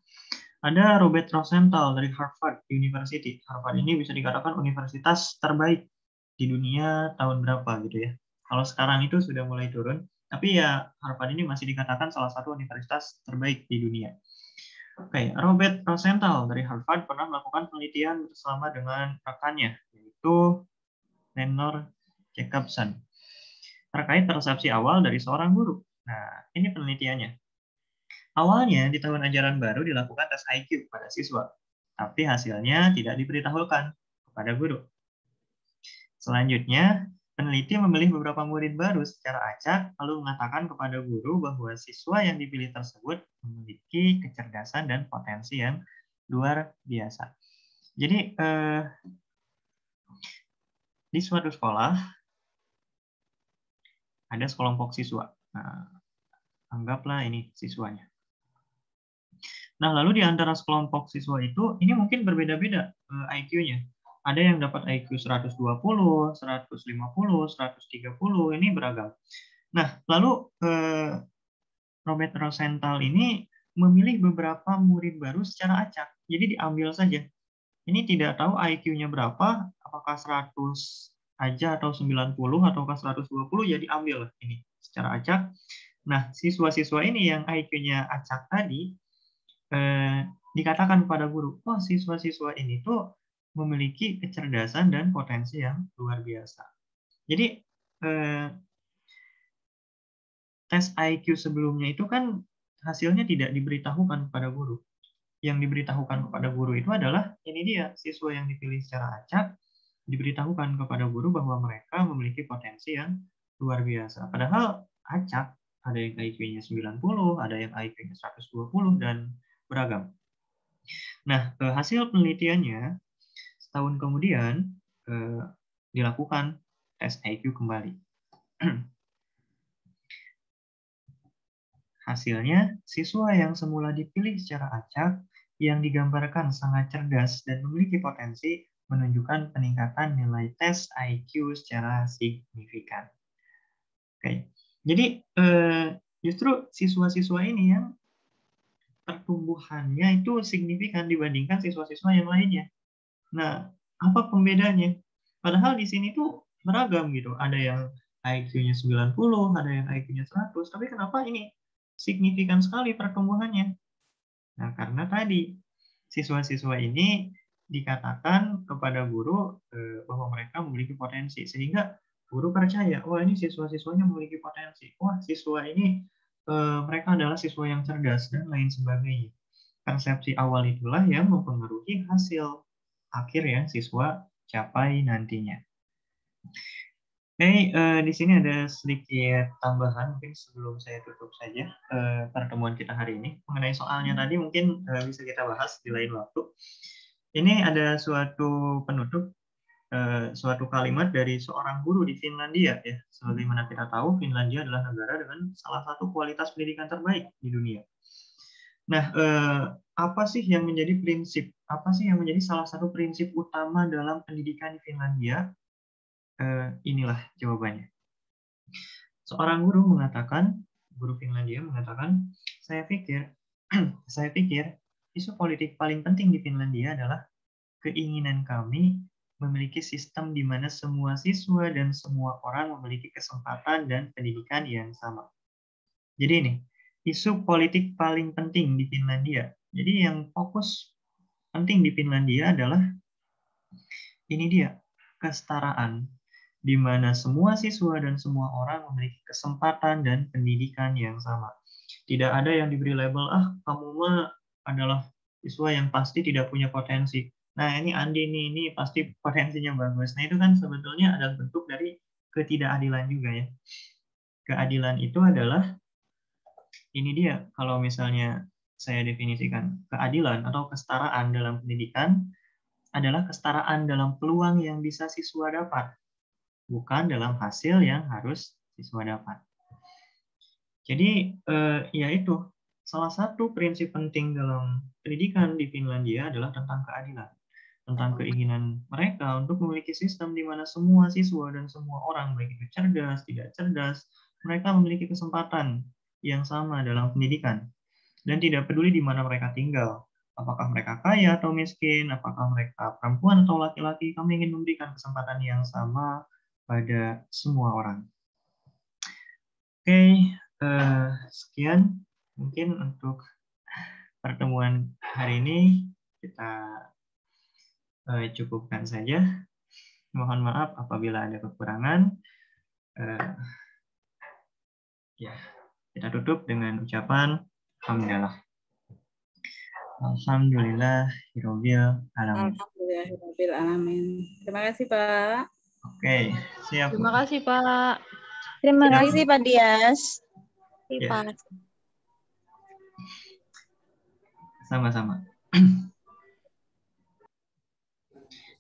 Ada Robert Rosenthal dari Harvard University. Harvard ini bisa dikatakan universitas terbaik di dunia tahun berapa gitu ya. Kalau sekarang itu sudah mulai turun, tapi ya Harvard ini masih dikatakan salah satu universitas terbaik di dunia. Oke, Robert Rosenthal dari Harvard pernah melakukan penelitian bersama dengan rekannya, yaitu Lenore Jacobson, terkait persepsi awal dari seorang guru. Nah, ini penelitiannya. Awalnya, di tahun ajaran baru dilakukan tes IQ pada siswa, tapi hasilnya tidak diberitahukan kepada guru. Selanjutnya, peneliti memilih beberapa murid baru secara acak, lalu mengatakan kepada guru bahwa siswa yang dipilih tersebut memiliki kecerdasan dan potensi yang luar biasa. Jadi, di suatu sekolah, ada sekelompok siswa. Nah, anggaplah ini siswanya. Nah, lalu di antara sekelompok siswa itu, ini mungkin berbeda-beda IQ-nya. Ada yang dapat IQ 120, 150, 130, ini beragam. Nah, lalu Robert Rosenthal ini memilih beberapa murid baru secara acak. Jadi diambil saja. Ini tidak tahu IQ-nya berapa, apakah 100 aja atau 90 ataukah 120, ya diambil ini secara acak. Nah, siswa-siswa ini yang IQ-nya acak tadi, dikatakan kepada guru, oh siswa-siswa ini tuh memiliki kecerdasan dan potensi yang luar biasa. Jadi tes IQ sebelumnya itu kan hasilnya tidak diberitahukan kepada guru. Yang diberitahukan kepada guru itu adalah ini dia siswa yang dipilih secara acak diberitahukan kepada guru bahwa mereka memiliki potensi yang luar biasa. Padahal acak ada yang IQ-nya 90, ada yang IQ-nya 120 dan beragam. Nah, hasil penelitiannya setahun kemudian dilakukan tes IQ kembali. Hasilnya, siswa yang semula dipilih secara acak, yang digambarkan sangat cerdas dan memiliki potensi, menunjukkan peningkatan nilai tes IQ secara signifikan. Oke, jadi justru siswa-siswa ini yang pertumbuhannya itu signifikan dibandingkan siswa-siswa yang lainnya. Nah, apa pembedanya? Padahal di sini tuh beragam gitu. Ada yang IQ-nya 90, ada yang IQ-nya 100, tapi kenapa ini signifikan sekali pertumbuhannya? Nah, karena tadi siswa-siswa ini dikatakan kepada guru bahwa mereka memiliki potensi, sehingga guru percaya, wah ini siswa-siswanya memiliki potensi, wah siswa ini mereka adalah siswa yang cerdas dan lain sebagainya. Persepsi awal itulah yang mempengaruhi hasil akhir yang siswa capai nantinya. Oke, di sini ada sedikit tambahan mungkin sebelum saya tutup saja pertemuan kita hari ini. Mengenai soalnya tadi mungkin bisa kita bahas di lain waktu. Ini ada suatu penutup, suatu kalimat dari seorang guru di Finlandia ya. Sebagaimana kita tahu, Finlandia adalah negara dengan salah satu kualitas pendidikan terbaik di dunia. Nah, apa sih yang menjadi prinsip? Apa sih yang menjadi salah satu prinsip utama dalam pendidikan di Finlandia? Inilah jawabannya. Seorang guru mengatakan, guru Finlandia mengatakan, saya pikir isu politik paling penting di Finlandia adalah keinginan kami memiliki sistem di mana semua siswa dan semua orang memiliki kesempatan dan pendidikan yang sama. Jadi ini, isu politik paling penting di Finlandia. Jadi yang fokus penting di Finlandia adalah ini dia, kesetaraan, di mana semua siswa dan semua orang memiliki kesempatan dan pendidikan yang sama. Tidak ada yang diberi label, kamu mah adalah siswa yang pasti tidak punya potensi. Nah, ini Andi ini pasti potensinya bagus. Nah, itu kan sebetulnya adalah bentuk dari ketidakadilan juga ya. Keadilan itu adalah, ini dia, kalau misalnya saya definisikan, keadilan atau kesetaraan dalam pendidikan adalah kesetaraan dalam peluang yang bisa siswa dapat, bukan dalam hasil yang harus siswa dapat. Jadi, ya itu, salah satu prinsip penting dalam pendidikan di Finlandia adalah tentang keadilan. tentang keinginan mereka untuk memiliki sistem di mana semua siswa dan semua orang, baik itu cerdas, tidak cerdas, mereka memiliki kesempatan yang sama dalam pendidikan. Dan tidak peduli di mana mereka tinggal. Apakah mereka kaya atau miskin, apakah mereka perempuan atau laki-laki, kami ingin memberikan kesempatan yang sama pada semua orang. Oke, sekian mungkin untuk pertemuan hari ini. Kita cukupkan saja. Mohon maaf apabila ada kekurangan. Ya, kita tutup dengan ucapan alhamdulillah. Alhamdulillahirabbil alamin. Alhamdulillahirabbil alamin. Terima kasih, Pak. Oke, siap. Terima kasih, Pak. Terima kasih, Pak Dias. Ya. Pak. Sama-sama.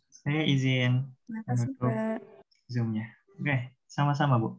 Saya izin menutup Zoom-nya. Oke, sama-sama, Bu.